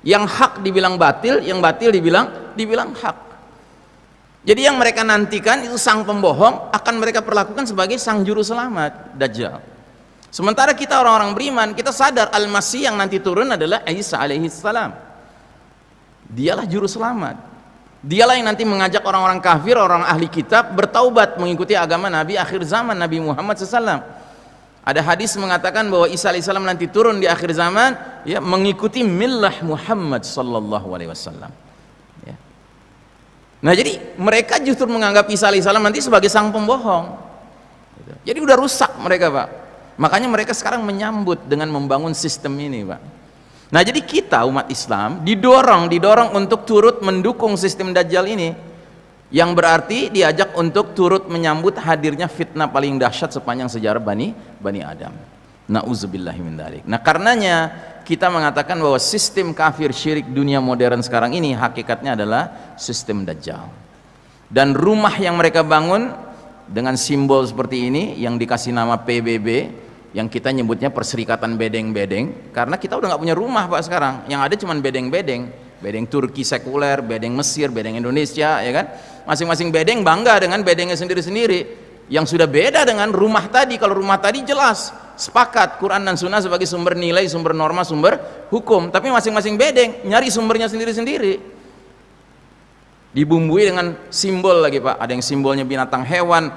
Yang hak dibilang batil, yang batil dibilang hak. Jadi yang mereka nantikan itu sang pembohong akan mereka perlakukan sebagai sang juru selamat, Dajjal. Sementara kita orang-orang beriman, kita sadar Al-Masih yang nanti turun adalah Isa alaihi salam. Dialah juru selamat. Dialah yang nanti mengajak orang-orang kafir, orang ahli kitab bertaubat mengikuti agama Nabi akhir zaman, Nabi Muhammad SAW. Ada hadis mengatakan bahwa Isa alaihi salam nanti turun di akhir zaman ya, mengikuti millah Muhammad sallallahu alaihi wasallam ya. Nah, jadi mereka justru menganggap Isa alaihi salam nanti sebagai sang pembohong. Jadi udah rusak mereka Pak. Makanya mereka sekarang menyambut dengan membangun sistem ini, Pak. Nah, jadi kita umat Islam didorong untuk turut mendukung sistem Dajjal ini, yang berarti diajak untuk turut menyambut hadirnya fitnah paling dahsyat sepanjang sejarah Bani Adam. Nauzubillahi min dzalik. Nah, karenanya kita mengatakan bahwa sistem kafir syirik dunia modern sekarang ini hakikatnya adalah sistem Dajjal. Dan rumah yang mereka bangun dengan simbol seperti ini yang dikasih nama PBB, yang kita nyebutnya Perserikatan Bedeng-Bedeng, karena kita udah nggak punya rumah, Pak, sekarang. Yang ada cuma bedeng-bedeng, bedeng Turki sekuler, bedeng Mesir, bedeng Indonesia, ya kan? Masing-masing bedeng bangga dengan bedengnya sendiri-sendiri, yang sudah beda dengan rumah tadi. Kalau rumah tadi jelas sepakat Quran dan Sunnah sebagai sumber nilai, sumber norma, sumber hukum, tapi masing-masing bedeng nyari sumbernya sendiri-sendiri, dibumbui dengan simbol lagi, Pak. Ada yang simbolnya binatang hewan,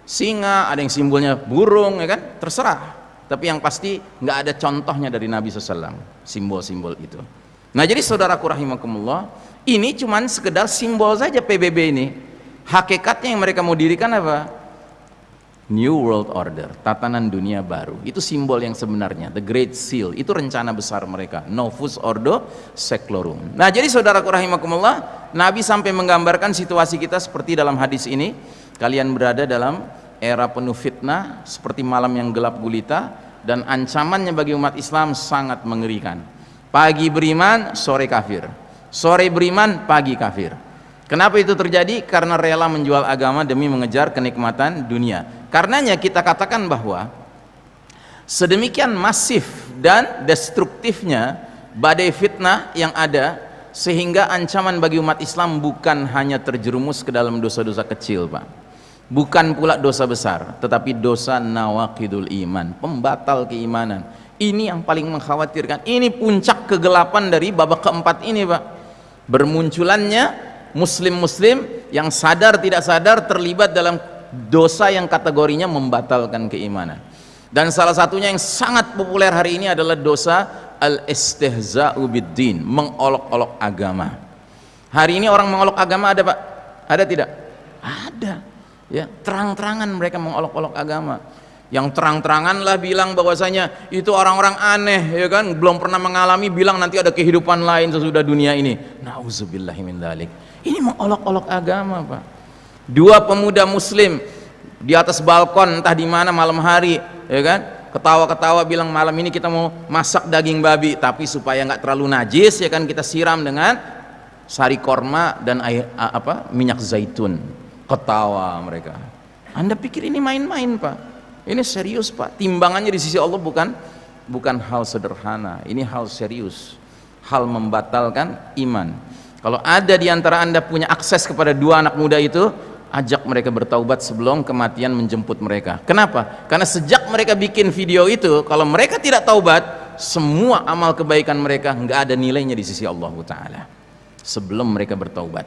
singa, ada yang simbolnya burung, ya kan? Terserah, tapi yang pasti nggak ada contohnya dari Nabi SAW simbol-simbol itu. Nah, jadi saudaraku rahimakumullah, ini cuman sekedar simbol saja PBB ini. Hakikatnya yang mereka mau dirikan apa? New World Order, tatanan dunia baru. Itu simbol yang sebenarnya, the Great Seal. Itu rencana besar mereka, Novus Ordo Seclorum. Nah, jadi saudaraku rahimakumullah, Nabi sampai menggambarkan situasi kita seperti dalam hadis ini. Kalian berada dalam era penuh fitnah, seperti malam yang gelap gulita, dan ancamannya bagi umat Islam sangat mengerikan. Pagi beriman, sore kafir. Sore beriman, pagi kafir. Kenapa itu terjadi? Karena rela menjual agama demi mengejar kenikmatan dunia. Karenanya kita katakan bahwa sedemikian masif dan destruktifnya badai fitnah yang ada, sehingga ancaman bagi umat Islam bukan hanya terjerumus ke dalam dosa-dosa kecil, Pak. Bukan pula dosa besar, tetapi dosa nawaqidul iman, pembatal keimanan. Ini yang paling mengkhawatirkan. Ini puncak kegelapan dari babak keempat ini, Pak. Bermunculannya muslim-muslim yang sadar tidak sadar terlibat dalam dosa yang kategorinya membatalkan keimanan. Dan salah satunya yang sangat populer hari ini adalah dosa al-istihza'u bid-din, mengolok-olok agama. Hari ini orang mengolok agama ada, Pak? Ada tidak? Ada. Ya, terang-terangan mereka mengolok-olok agama. Yang terang-terangan lah bilang bahwasanya itu orang-orang aneh, ya kan, belum pernah mengalami, bilang nanti ada kehidupan lain sesudah dunia ini. Nauzubillahi min dzalik. Ini mengolok-olok agama, Pak. Dua pemuda muslim di atas balkon entah di mana malam hari, ya kan, ketawa-ketawa bilang malam ini kita mau masak daging babi, tapi supaya nggak terlalu najis, ya kan, kita siram dengan sari korma dan air, minyak zaitun. Ketawa mereka. Anda pikir ini main-main, Pak? Ini serius, Pak. Timbangannya di sisi Allah bukan hal sederhana. Ini hal serius, hal membatalkan iman. Kalau ada di antara Anda punya akses kepada dua anak muda itu, ajak mereka bertaubat sebelum kematian menjemput mereka. Kenapa? Karena sejak mereka bikin video itu, kalau mereka tidak taubat, semua amal kebaikan mereka nggak ada nilainya di sisi Allah Ta'ala sebelum mereka bertaubat,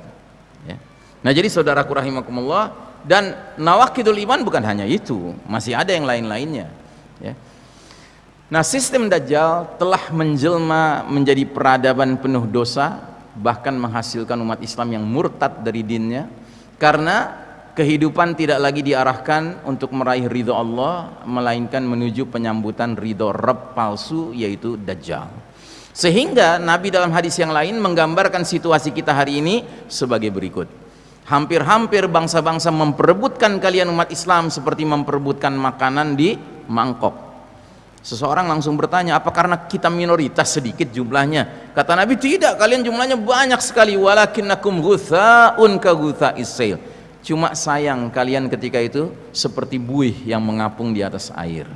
ya. Nah, jadi saudaraku rahimakumullah, dan nawaqidul iman bukan hanya itu, masih ada yang lain-lainnya, ya. Nah, sistem Dajjal telah menjelma menjadi peradaban penuh dosa, bahkan menghasilkan umat Islam yang murtad dari dinnya, karena kehidupan tidak lagi diarahkan untuk meraih ridho Allah, melainkan menuju penyambutan ridho Rabb palsu, yaitu Dajjal. Sehingga Nabi dalam hadis yang lain menggambarkan situasi kita hari ini sebagai berikut. Hampir-hampir bangsa-bangsa memperebutkan kalian umat Islam seperti memperebutkan makanan di mangkok. Seseorang langsung bertanya, apa karena kita minoritas sedikit jumlahnya? Kata Nabi, tidak, kalian jumlahnya banyak sekali. Walakinnakum ghutha'un ka ghutha'is sail. Cuma sayang kalian ketika itu seperti buih yang mengapung di atas air.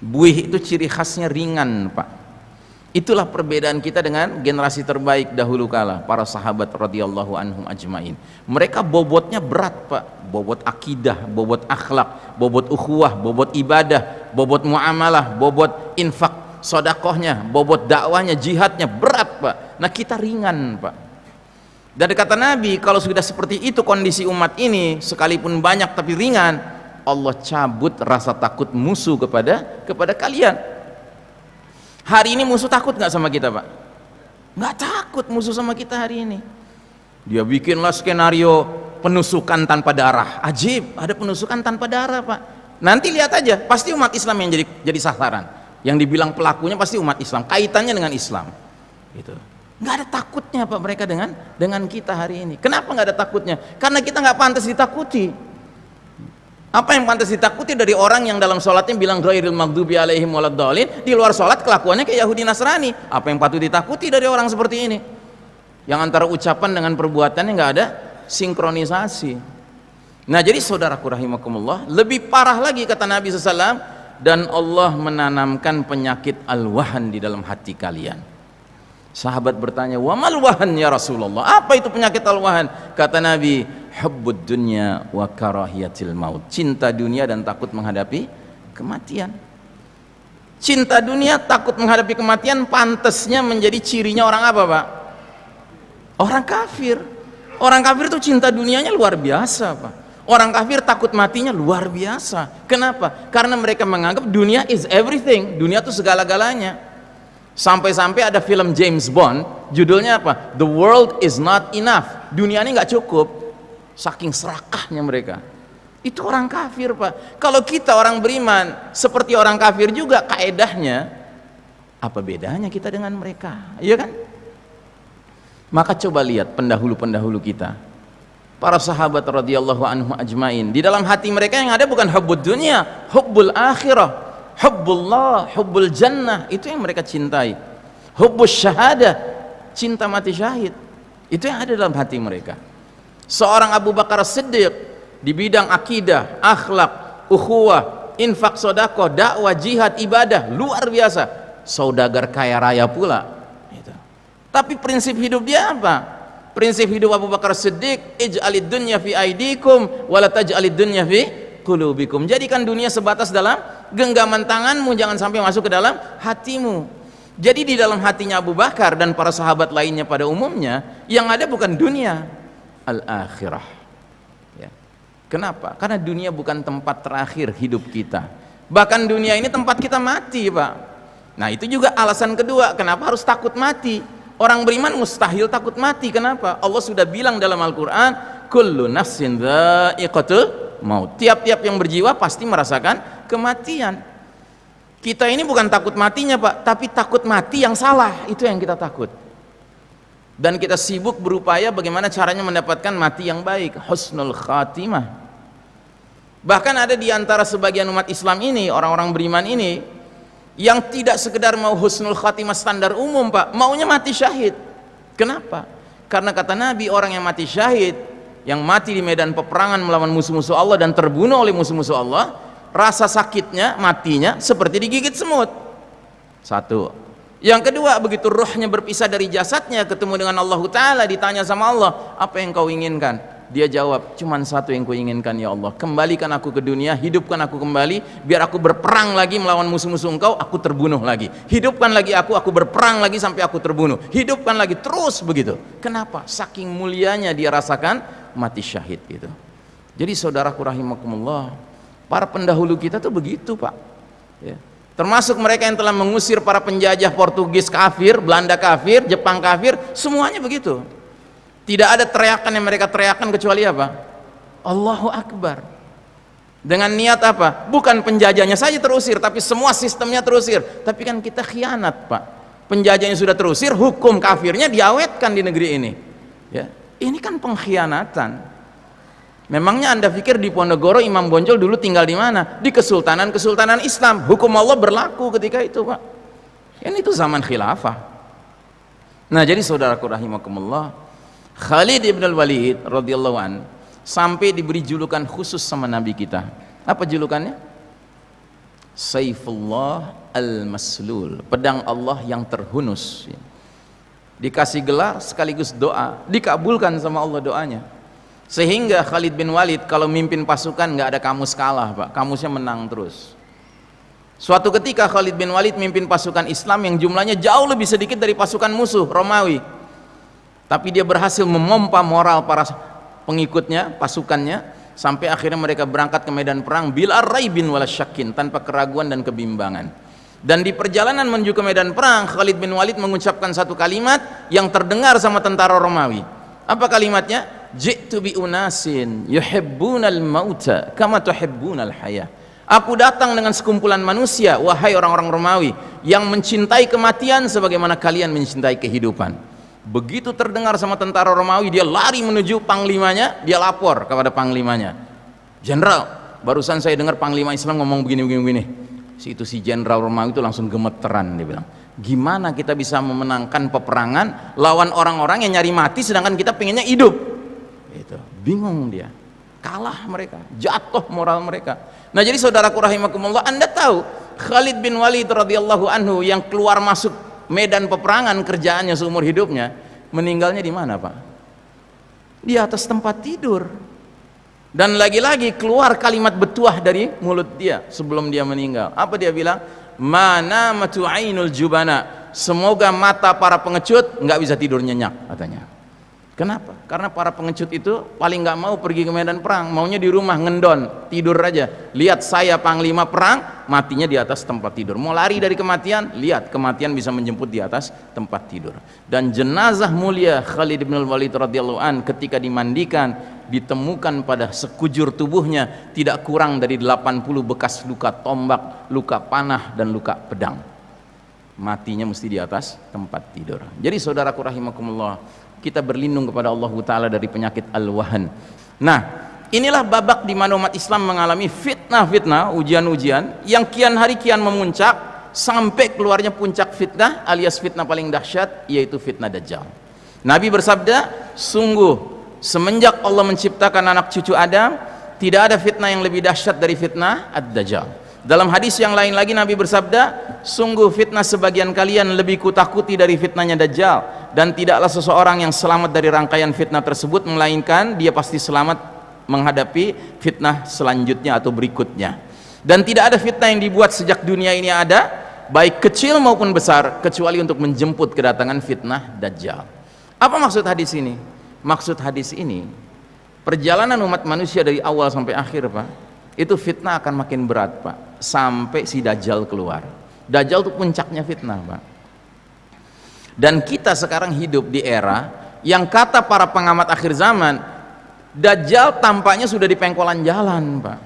Buih itu ciri khasnya ringan, Pak. Itulah perbedaan kita dengan generasi terbaik dahulu kala, para sahabat radhiyallahu anhum ajmain. Mereka bobotnya berat, Pak. Bobot akidah, bobot akhlak, bobot ukhuwah, bobot ibadah, bobot muamalah, bobot infak sodakohnya, bobot dakwahnya, jihadnya berat, Pak. Nah, kita ringan, Pak. Dan kata Nabi, kalau sudah seperti itu kondisi umat ini, sekalipun banyak tapi ringan, Allah cabut rasa takut musuh kepada kalian. Hari ini musuh takut nggak sama kita, Pak? Nggak takut musuh sama kita hari ini. Dia bikinlah skenario penusukan tanpa darah. Ajib, ada penusukan tanpa darah, Pak. Nanti lihat aja, pasti umat Islam yang jadi sasaran. Yang dibilang pelakunya pasti umat Islam, kaitannya dengan Islam. Gitu. Nggak ada takutnya Pak mereka dengan kita hari ini. Kenapa nggak ada takutnya? Karena kita nggak pantas ditakuti. Apa yang pantas ditakuti dari orang yang dalam sholatnya bilang ghairil maghdubi alaihim waladdallin, di luar sholat kelakuannya kayak Yahudi Nasrani? Apa yang patut ditakuti dari orang seperti ini? Yang antara ucapan dengan perbuatannya nggak ada sinkronisasi. Nah jadi saudaraku rahimakumullah, lebih parah lagi kata Nabi SAW, dan Allah menanamkan penyakit al-wahan di dalam hati kalian. Sahabat bertanya, wa mal wahan ya Rasulullah, apa itu penyakit al-wahan? Kata Nabi, hubbud dunya wa karahiyatil maut, cinta dunia dan takut menghadapi kematian. Cinta dunia, takut menghadapi kematian pantasnya menjadi cirinya orang apa Pak? Orang kafir. Orang kafir itu cinta dunianya luar biasa Pak. Orang kafir takut matinya luar biasa. Kenapa? Karena mereka menganggap dunia is everything, dunia itu segala-galanya. Sampai-sampai ada film James Bond, judulnya apa? The world is not enough, dunia ini nggak cukup. Saking serakahnya mereka. Itu orang kafir Pak. Kalau kita orang beriman seperti orang kafir juga kaedahnya, apa bedanya kita dengan mereka? Iya kan? Maka coba lihat pendahulu-pendahulu kita, para sahabat radhiyallahu anhum ajmain, di dalam hati mereka yang ada bukan hubbud dunya, hubbul akhirah, hubbullah, hubbul jannah, itu yang mereka cintai. Hubbus syahadah, cinta mati syahid, itu yang ada dalam hati mereka. Seorang Abu Bakar Siddiq di bidang akidah, akhlak, ukhuwah, infak, sedekah, dakwah, jihad, ibadah luar biasa, saudagar kaya raya pula. Tapi prinsip hidup dia apa? Prinsip hidup Abu Bakar Siddiq, ij'alid dunya fi aidikum wa la taj'alid dunya fi qulubikum. Jadikan dunia sebatas dalam genggaman tanganmu, jangan sampai masuk ke dalam hatimu. Jadi di dalam hatinya Abu Bakar dan para sahabat lainnya pada umumnya, yang ada bukan dunia, al-akhirah. Ya. Kenapa? Karena dunia bukan tempat terakhir hidup kita. Bahkan dunia ini tempat kita mati Pak. Nah itu juga alasan kedua kenapa harus takut mati. Orang beriman mustahil takut mati. Kenapa? Allah sudah bilang dalam Al-Quran, kullu nafsin dha'iqatul maut, tiap-tiap yang berjiwa pasti merasakan kematian. Kita ini bukan takut matinya Pak, tapi takut mati yang salah, itu yang kita takut. Dan kita sibuk berupaya bagaimana caranya mendapatkan mati yang baik, husnul khatimah. Bahkan ada di antara sebagian umat Islam ini, orang-orang beriman ini, yang tidak sekedar mau husnul khatimah standar umum Pak, maunya mati syahid. Kenapa? Karena kata Nabi, orang yang mati syahid, yang mati di medan peperangan melawan musuh-musuh Allah dan terbunuh oleh musuh-musuh Allah, rasa sakitnya, matinya seperti digigit semut. Satu. Yang kedua, begitu rohnya berpisah dari jasadnya, ketemu dengan Allah Ta'ala, ditanya sama Allah, apa yang kau inginkan? Dia jawab, cuman satu yang kuinginkan ya Allah, kembalikan aku ke dunia, hidupkan aku kembali, biar aku berperang lagi melawan musuh-musuh engkau, aku terbunuh lagi. Hidupkan lagi aku berperang lagi sampai aku terbunuh. Hidupkan lagi, terus begitu. Kenapa? Saking mulianya dia rasakan mati syahid gitu. Jadi saudaraku rahimakumullah, para pendahulu kita tuh begitu Pak. Ya. Termasuk mereka yang telah mengusir para penjajah Portugis kafir, Belanda kafir, Jepang kafir, semuanya begitu. Tidak ada teriakan yang mereka teriakan kecuali apa? Allahu Akbar. Dengan niat apa? Bukan penjajahnya saja terusir, tapi semua sistemnya terusir. Tapi kan kita khianat Pak. Penjajahnya sudah terusir, hukum kafirnya diawetkan di negeri ini. Ya, ini kan pengkhianatan. Memangnya Anda pikir di Ponorogo Imam Bonjol dulu tinggal di mana? Di kesultanan Islam. Hukum Allah berlaku ketika itu Pak. Ini itu zaman khilafah. Nah jadi saudaraku rahimakumullah, Khalid ibn al-Walid radhiyallahu an sampai diberi julukan khusus sama Nabi kita. Apa julukannya? Saifullah al-Maslul, pedang Allah yang terhunus. Dikasih gelar sekaligus doa, dikabulkan sama Allah doanya. Sehingga Khalid bin Walid kalau mimpin pasukan nggak ada kamus kalah Pak, kamusnya menang terus. Suatu ketika Khalid bin Walid mimpin pasukan Islam yang jumlahnya jauh lebih sedikit dari pasukan musuh Romawi. Tapi dia berhasil memompa moral para pengikutnya, pasukannya, sampai akhirnya mereka berangkat ke medan perang bila raibin wala syakin, tanpa keraguan dan kebimbangan. Dan di perjalanan menuju ke medan perang, Khalid bin Walid mengucapkan satu kalimat yang terdengar sama tentara Romawi. Apa kalimatnya? Ji'tu bi unasin yuhibbunal mauta kama tuhibbunal hayah. Aku datang dengan sekumpulan manusia, wahai orang-orang Romawi, yang mencintai kematian sebagaimana kalian mencintai kehidupan. Begitu terdengar sama tentara Romawi, dia lari menuju panglimanya, dia lapor kepada panglimanya. Jenderal, barusan saya dengar panglima Islam ngomong begini. Si jenderal Romawi itu langsung gemeteran, dia bilang, gimana kita bisa memenangkan peperangan lawan orang-orang yang nyari mati sedangkan kita pengennya hidup? Itu bingung dia, kalah mereka, jatuh moral mereka. Nah, jadi saudaraku rahimakumullah, Anda tahu Khalid bin Walid radhiyallahu anhu yang keluar masuk medan peperangan kerjaannya seumur hidupnya, meninggalnya di mana, Pak? Di atas tempat tidur. Dan lagi-lagi keluar kalimat betuah dari mulut dia sebelum dia meninggal. Apa dia bilang? Mana matu ainul jubana, semoga mata para pengecut nggak bisa tidur nyenyak, katanya. Kenapa? Karena para pengecut itu paling nggak mau pergi ke medan perang, maunya di rumah ngendon, tidur aja. Lihat saya panglima perang, matinya di atas tempat tidur. Mau lari dari kematian, lihat kematian bisa menjemput di atas tempat tidur. Dan jenazah mulia Khalid bin Walid radhiyallahu an ketika dimandikan, ditemukan pada sekujur tubuhnya tidak kurang dari 80 bekas luka tombak, luka panah, dan luka pedang. Matinya mesti di atas tempat tidur. Jadi saudaraku rahimakumullah, kita berlindung kepada Allah Ta'ala dari penyakit al-wahan. Nah, inilah babak di mana umat Islam mengalami fitnah-fitnah, ujian-ujian yang kian hari kian memuncak sampai keluarnya puncak fitnah alias fitnah paling dahsyat, yaitu fitnah Dajjal. Nabi bersabda, sungguh semenjak Allah menciptakan anak cucu Adam, tidak ada fitnah yang lebih dahsyat dari fitnah ad-Dajjal. Dalam hadis yang lain lagi Nabi bersabda, sungguh fitnah sebagian kalian lebih kutakuti dari fitnahnya Dajjal, dan tidaklah seseorang yang selamat dari rangkaian fitnah tersebut melainkan dia pasti selamat menghadapi fitnah selanjutnya atau berikutnya. Dan tidak ada fitnah yang dibuat sejak dunia ini ada, baik kecil maupun besar, kecuali untuk menjemput kedatangan fitnah Dajjal. Apa maksud hadis ini? Maksud hadis ini, perjalanan umat manusia dari awal sampai akhir, Pak, itu fitnah akan makin berat, Pak, sampai si Dajjal keluar. Dajjal itu puncaknya fitnah, Pak. Dan kita sekarang hidup di era yang kata para pengamat akhir zaman, Dajjal tampaknya sudah di pengkolan jalan, Pak.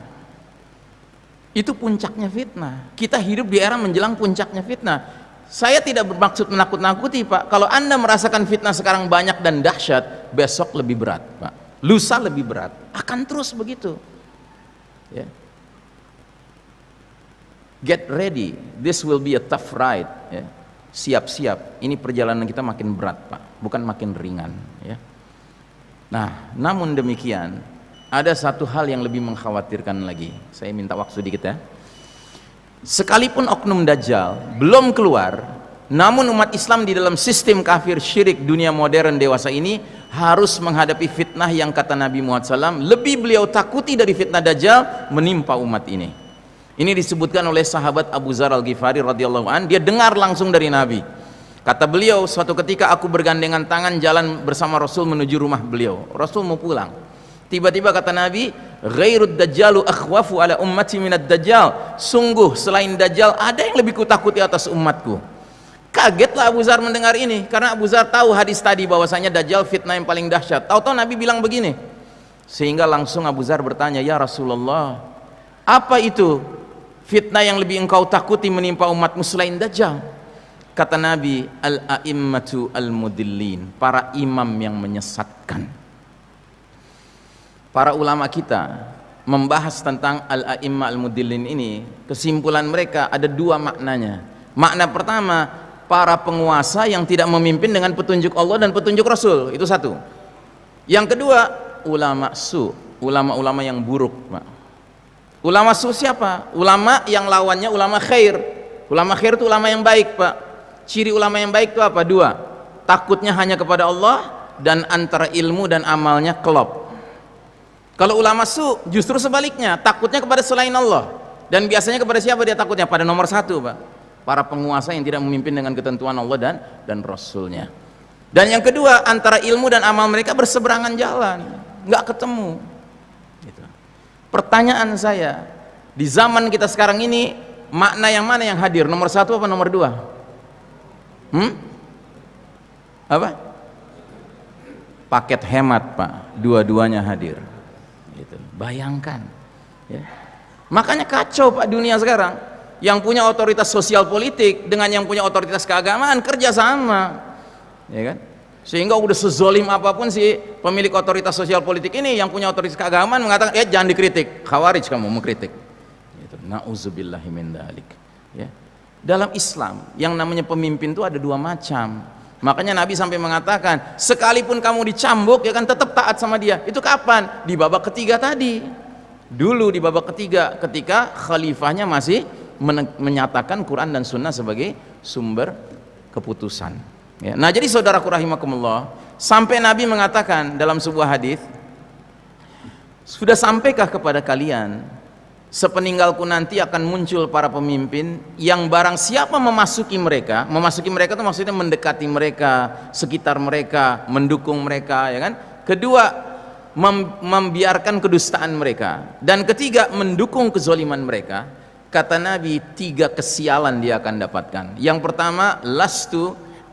Itu puncaknya fitnah. Kita hidup di era menjelang puncaknya fitnah. Saya tidak bermaksud menakut-nakuti, Pak. Kalau Anda merasakan fitnah sekarang banyak dan dahsyat, besok lebih berat, Pak. Lusa lebih berat. Akan terus begitu. Ya. Get ready, this will be a tough ride. Ya. Siap-siap, ini perjalanan kita makin berat, Pak, bukan makin ringan. Ya. Nah, namun demikian, ada satu hal yang lebih mengkhawatirkan lagi. Saya minta waktu sedikit ya. Sekalipun oknum Dajjal belum keluar, namun umat Islam di dalam sistem kafir syirik dunia modern dewasa ini harus menghadapi fitnah yang kata Nabi Muhammad SAW lebih beliau takuti dari fitnah Dajjal menimpa umat ini. Ini disebutkan oleh sahabat Abu Dzar Al-Ghifari radhiyallahu an, dia dengar langsung dari Nabi. Kata beliau, suatu ketika aku bergandengan tangan jalan bersama Rasul menuju rumah beliau. Rasul mau pulang. Tiba-tiba kata Nabi, ghairud dajjalu akhwafu ala ummati minad dajjal. Sungguh selain Dajjal ada yang lebih kutakuti atas umatku. Kagetlah Abu Dzar mendengar ini, karena Abu Dzar tahu hadis tadi bahwasanya Dajjal fitnah yang paling dahsyat. Tahu-tahu Nabi bilang begini. Sehingga langsung Abu Dzar bertanya, ya Rasulullah, apa itu fitnah yang lebih engkau takuti menimpa umatmu selain Dajjal? Kata Nabi, al-a'immatu al-mudillin, para imam yang menyesatkan. Para ulama kita membahas tentang al-a'immah al-mudillin ini, kesimpulan mereka ada dua maknanya. Makna pertama, para penguasa yang tidak memimpin dengan petunjuk Allah dan petunjuk Rasul, itu satu. Yang kedua, ulama su, ulama-ulama yang buruk, Pak. Ulama su siapa? Ulama yang lawannya ulama khair. Ulama khair itu ulama yang baik, Pak. Ciri ulama yang baik itu apa? Dua, takutnya hanya kepada Allah dan antara ilmu dan amalnya kelop. Kalau ulama su justru sebaliknya, takutnya kepada selain Allah. Dan biasanya kepada siapa dia takutnya? Pada nomor satu, Pak, para penguasa yang tidak memimpin dengan ketentuan Allah dan Rasulnya. Dan yang kedua, antara ilmu dan amal mereka berseberangan jalan, nggak ketemu gitu. Pertanyaan saya, di zaman kita sekarang ini, makna yang mana yang hadir? Nomor satu apa nomor dua? Apa? Paket hemat, Pak, dua-duanya hadir gitu. Bayangkan ya. Makanya kacau Pak dunia sekarang. Yang punya otoritas sosial politik dengan yang punya otoritas keagamaan kerja sama, ya kan? Sehingga udah sezolim apapun si pemilik otoritas sosial politik ini, yang punya otoritas keagamaan mengatakan, jangan dikritik, khawarij kamu mengkritik. Gitu. Nauzubillahi min dzalik. Ya. Dalam Islam yang namanya pemimpin itu ada dua macam. Makanya Nabi sampai mengatakan, sekalipun kamu dicambuk ya kan tetap taat sama dia. Itu kapan? Di babak ketiga tadi. Dulu di babak ketiga ketika khalifahnya masih menyatakan Quran dan Sunnah sebagai sumber keputusan. Ya. Nah jadi saudaraku rahimakumullah, sampai Nabi mengatakan dalam sebuah hadis, sudah sampaikah kepada kalian sepeninggalku nanti akan muncul para pemimpin yang barang siapa memasuki mereka itu maksudnya mendekati mereka, sekitar mereka, mendukung mereka, ya kan? Kedua, membiarkan kedustaan mereka, dan ketiga, mendukung kezaliman mereka. Kata Nabi, 3 kesialan dia akan dapatkan. Yang pertama,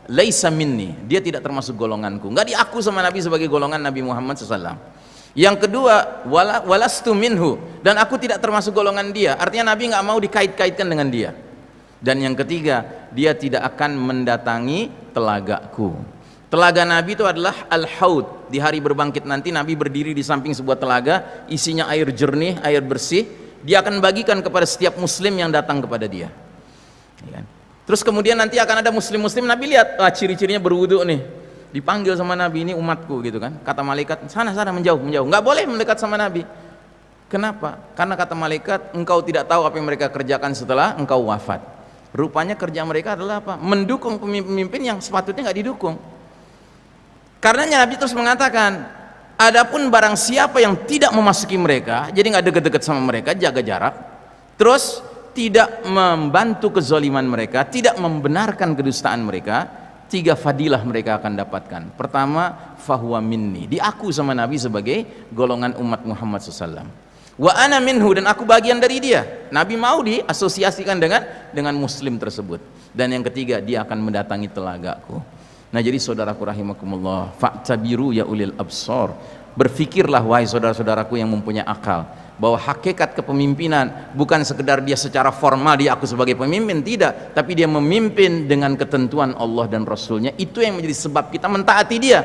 laisa minni, dia tidak termasuk golonganku, nggak diaku sama Nabi sebagai golongan Nabi Muhammad SAW. Yang kedua, walastu minhu, dan aku tidak termasuk golongan dia, artinya Nabi nggak mau dikait-kaitkan dengan dia. Dan yang ketiga, dia tidak akan mendatangi telagaku. Telaga Nabi itu adalah al-haud. Di hari berbangkit nanti Nabi berdiri di samping sebuah telaga, isinya air jernih, air bersih. Dia akan bagikan kepada setiap muslim yang datang kepada dia, ya kan? Terus kemudian nanti akan ada muslim-muslim, Nabi lihat, ciri-cirinya berwudu nih, dipanggil sama Nabi, ini umatku gitu kan. Kata malaikat, sana menjauh, nggak boleh mendekat sama Nabi. Kenapa? Karena kata malaikat, engkau tidak tahu apa yang mereka kerjakan setelah engkau wafat. Rupanya kerja mereka adalah apa? Mendukung pemimpin yang sepatutnya nggak didukung. Karenanya Nabi terus mengatakan, adapun barang siapa yang tidak memasuki mereka, jadi nggak deket-deket sama mereka, jaga jarak, terus tidak membantu kezaliman mereka, tidak membenarkan kedustaan mereka, 3 fadilah mereka akan dapatkan. Pertama, fahuwa minni, diaku sama Nabi sebagai golongan umat Muhammad SAW. Wa ana minhu, dan aku bagian dari dia. Nabi mau diasosiasikan dengan muslim tersebut. Dan yang ketiga, dia akan mendatangi telagaku. Nah jadi saudaraku rahimakumullah, fa'tabiru ya ulil absar, berfikirlah wahai saudara-saudaraku yang mempunyai akal, bahwa hakikat kepemimpinan bukan sekedar dia secara formal dia aku sebagai pemimpin, tidak, tapi dia memimpin dengan ketentuan Allah dan Rasulnya. Itu yang menjadi sebab kita mentaati dia.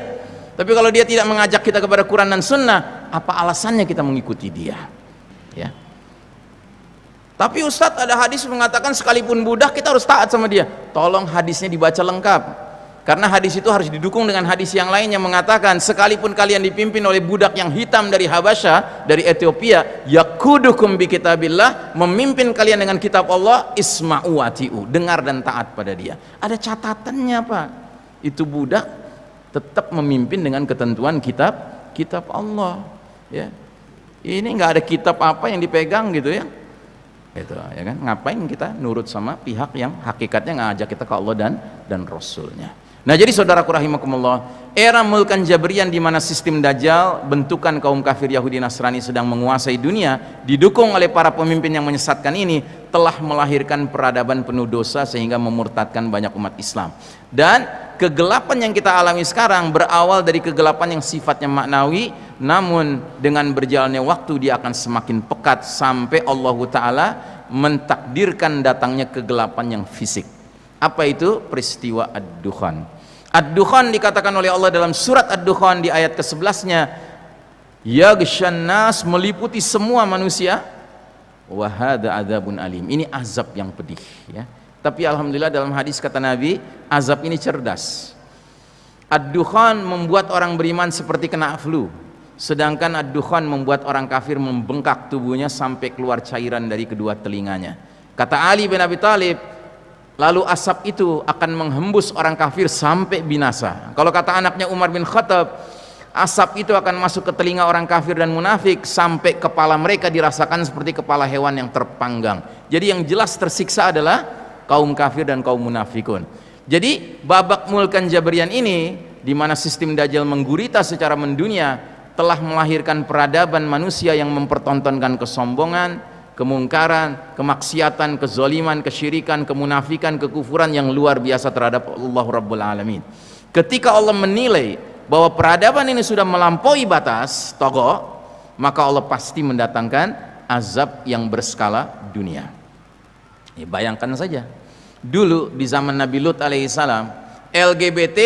Tapi kalau dia tidak mengajak kita kepada Quran dan Sunnah, apa alasannya kita mengikuti dia? Ya. Tapi Ustadz, ada hadis mengatakan sekalipun budak kita harus taat sama dia. Tolong hadisnya dibaca lengkap, karena hadis itu harus didukung dengan hadis yang lain yang mengatakan sekalipun kalian dipimpin oleh budak yang hitam dari Habasyah, dari Ethiopia, yakudukum bi kitabillah, memimpin kalian dengan kitab Allah, isma'u wati'u, dengar dan taat pada dia. Ada catatannya Pak, itu budak tetap memimpin dengan ketentuan kitab Allah, ya. Ini nggak ada kitab apa yang dipegang gitu ya, itu ya kan, ngapain kita nurut sama pihak yang hakikatnya ngajak kita ke Allah dan Rasulnya. Nah jadi saudaraku rahimakumullah, era mulkan Jabrian di mana sistem Dajjal, bentukan kaum kafir Yahudi Nasrani sedang menguasai dunia, didukung oleh para pemimpin yang menyesatkan ini, telah melahirkan peradaban penuh dosa sehingga memurtadkan banyak umat Islam. Dan kegelapan yang kita alami sekarang berawal dari kegelapan yang sifatnya maknawi, namun dengan berjalannya waktu dia akan semakin pekat sampai Allah Ta'ala mentakdirkan datangnya kegelapan yang fisik. Apa itu? Peristiwa Ad-Dukhan. Ad-Dukhan dikatakan oleh Allah dalam surat Ad-Dukhan di ayat ke-11-nya, yaghshan nas, meliputi semua manusia, wa hadza adzabun alim, ini azab yang pedih, ya. Tapi alhamdulillah dalam hadis kata Nabi, azab ini cerdas. Ad-Dukhan membuat orang beriman seperti kena flu, sedangkan Ad-Dukhan membuat orang kafir membengkak tubuhnya sampai keluar cairan dari kedua telinganya. Kata Ali bin Abi Thalib, lalu asap itu akan menghembus orang kafir sampai binasa. Kalau kata anaknya Umar bin Khattab, asap itu akan masuk ke telinga orang kafir dan munafik sampai kepala mereka dirasakan seperti kepala hewan yang terpanggang. Jadi yang jelas tersiksa adalah kaum kafir dan kaum munafikun. Jadi babak mulkan Jabrian ini, di mana sistem Dajjal menggurita secara mendunia, telah melahirkan peradaban manusia yang mempertontonkan kesombongan, kemungkaran, kemaksiatan, kezaliman, kesyirikan, kemunafikan, kekufuran yang luar biasa terhadap Allah Rabbul Alamin. Ketika Allah menilai bahwa peradaban ini sudah melampaui batas togo, maka Allah pasti mendatangkan azab yang berskala dunia. Ya, bayangkan saja, dulu di zaman Nabi Lut alaihissalam, LGBT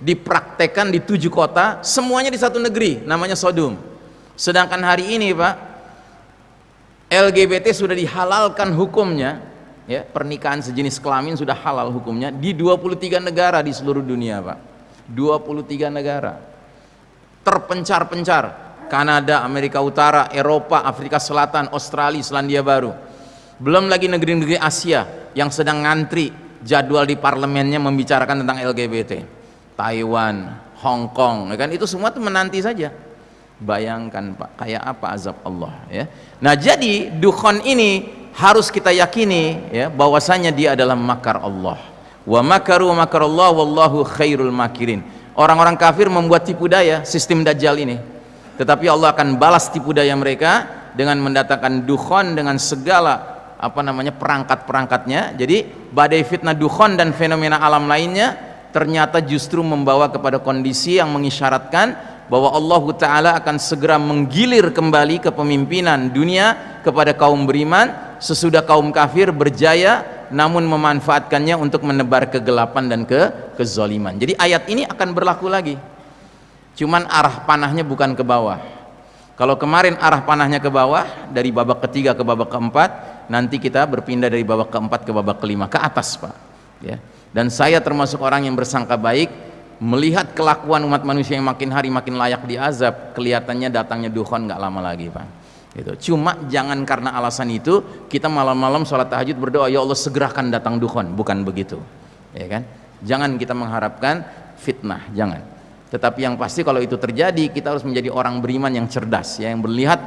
dipraktekkan di 7 kota, semuanya di satu negeri, namanya Sodom. Sedangkan hari ini Pak, LGBT sudah dihalalkan hukumnya, ya, pernikahan sejenis kelamin sudah halal hukumnya di 23 negara di seluruh dunia Pak. 23 negara terpencar-pencar, Kanada, Amerika Utara, Eropa, Afrika Selatan, Australia, Selandia Baru. Belum lagi negeri-negeri Asia yang sedang ngantri jadwal di parlemennya membicarakan tentang LGBT. Taiwan, Hong Kong, ya kan, itu semua tuh menanti saja. Bayangkan Pak, kayak apa azab Allah, ya. Nah, jadi dukhon ini harus kita yakini, ya, bahwasanya dia adalah makar Allah. Wa makaru wa makarallah wallahu khairul makirin. Orang-orang kafir membuat tipu daya sistem Dajjal ini, tetapi Allah akan balas tipu daya mereka dengan mendatangkan dukhon dengan segala perangkat-perangkatnya. Jadi badai fitnah dukhon dan fenomena alam lainnya ternyata justru membawa kepada kondisi yang mengisyaratkan bahwa Allah Ta'ala akan segera menggilir kembali kepemimpinan dunia kepada kaum beriman sesudah kaum kafir berjaya namun memanfaatkannya untuk menebar kegelapan dan kezaliman. Jadi ayat ini akan berlaku lagi, cuman arah panahnya bukan ke bawah. Kalau kemarin arah panahnya ke bawah dari babak ketiga ke babak keempat, nanti kita berpindah dari babak keempat ke babak kelima, ke atas Pak, ya. Dan saya termasuk orang yang bersangka baik melihat kelakuan umat manusia yang makin hari makin layak diazab. Kelihatannya datangnya dukhon nggak lama lagi Pak, gitu. Cuma jangan karena alasan itu kita malam-malam sholat tahajud berdoa, ya Allah segerakan datang dukhon, bukan begitu, ya kan. Jangan kita mengharapkan fitnah, jangan. Tetapi yang pasti kalau itu terjadi, kita harus menjadi orang beriman yang cerdas, ya, yang melihat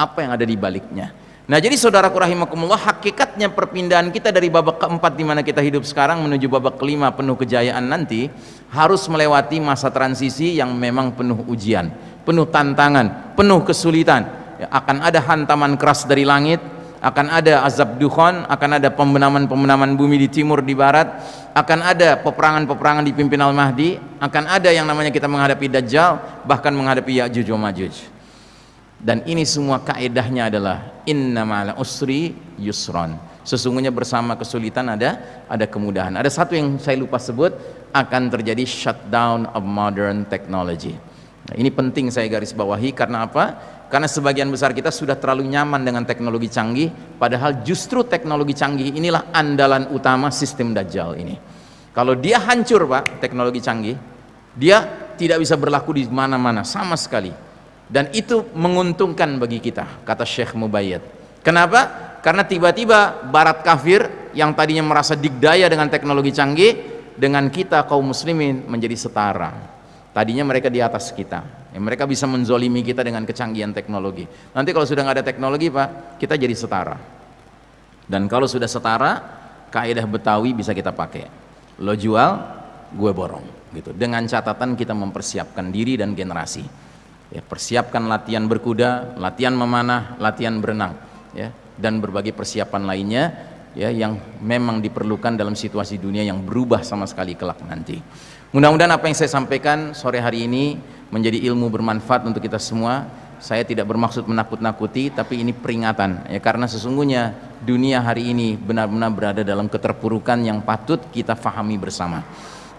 apa yang ada di baliknya. Nah, jadi saudaraku rahimakumullah, hakikatnya perpindahan kita dari babak keempat di mana kita hidup sekarang menuju babak kelima penuh kejayaan nanti harus melewati masa transisi yang memang penuh ujian, penuh tantangan, penuh kesulitan. Ya, akan ada hantaman keras dari langit, akan ada azab dukhon, akan ada pembenaman bumi di timur, di barat, akan ada peperangan-peperangan dipimpin Al-Mahdi, akan ada yang namanya kita menghadapi Dajjal, bahkan menghadapi Ya'juj wa Ma'juj. Dan ini semua kaedahnya adalah inna ma'al usri yusron. Sesungguhnya bersama kesulitan ada kemudahan. Ada satu yang saya lupa sebut, akan terjadi shutdown of modern technology. Nah, ini penting saya garis bawahi, karena apa? Karena sebagian besar kita sudah terlalu nyaman dengan teknologi canggih, padahal justru teknologi canggih inilah andalan utama sistem Dajjal ini. Kalau dia hancur Pak, teknologi canggih, dia tidak bisa berlaku di mana-mana sama sekali. Dan itu menguntungkan bagi kita, kata Syekh Mubayyad. Kenapa? Karena tiba-tiba barat kafir yang tadinya merasa digdaya dengan teknologi canggih, dengan kita kaum muslimin menjadi setara. Tadinya mereka di atas kita, ya, mereka bisa menzolimi kita dengan kecanggihan teknologi. Nanti kalau sudah nggak ada teknologi Pak, kita jadi setara. Dan kalau sudah setara, kaidah Betawi bisa kita pakai. Lo jual, gue borong, gitu. Dengan catatan kita mempersiapkan diri dan generasi. Ya, persiapkan latihan berkuda, latihan memanah, latihan berenang, ya, dan berbagai persiapan lainnya, ya, yang memang diperlukan dalam situasi dunia yang berubah sama sekali kelak nanti. Mudah-mudahan apa yang saya sampaikan sore hari ini menjadi ilmu bermanfaat untuk kita semua. Saya tidak bermaksud menakut-nakuti, tapi ini peringatan, ya, karena sesungguhnya dunia hari ini benar-benar berada dalam keterpurukan yang patut kita fahami bersama.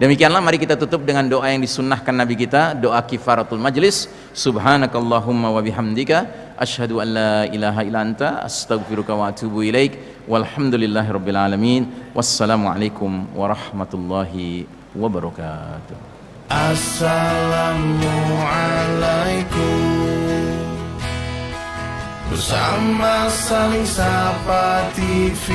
Demikianlah, mari kita tutup dengan doa yang disunnahkan Nabi kita, doa kifaratul majlis. Subhanakallahumma wa bihamdika asyhadu an la ilaha illa anta astaghfiruka wa atubu ilaik. Walhamdulillahirabbil alamin. Wassalamualaikum warahmatullahi wabarakatuh. Assalamualaikum. Bersama Saling Sapa TV.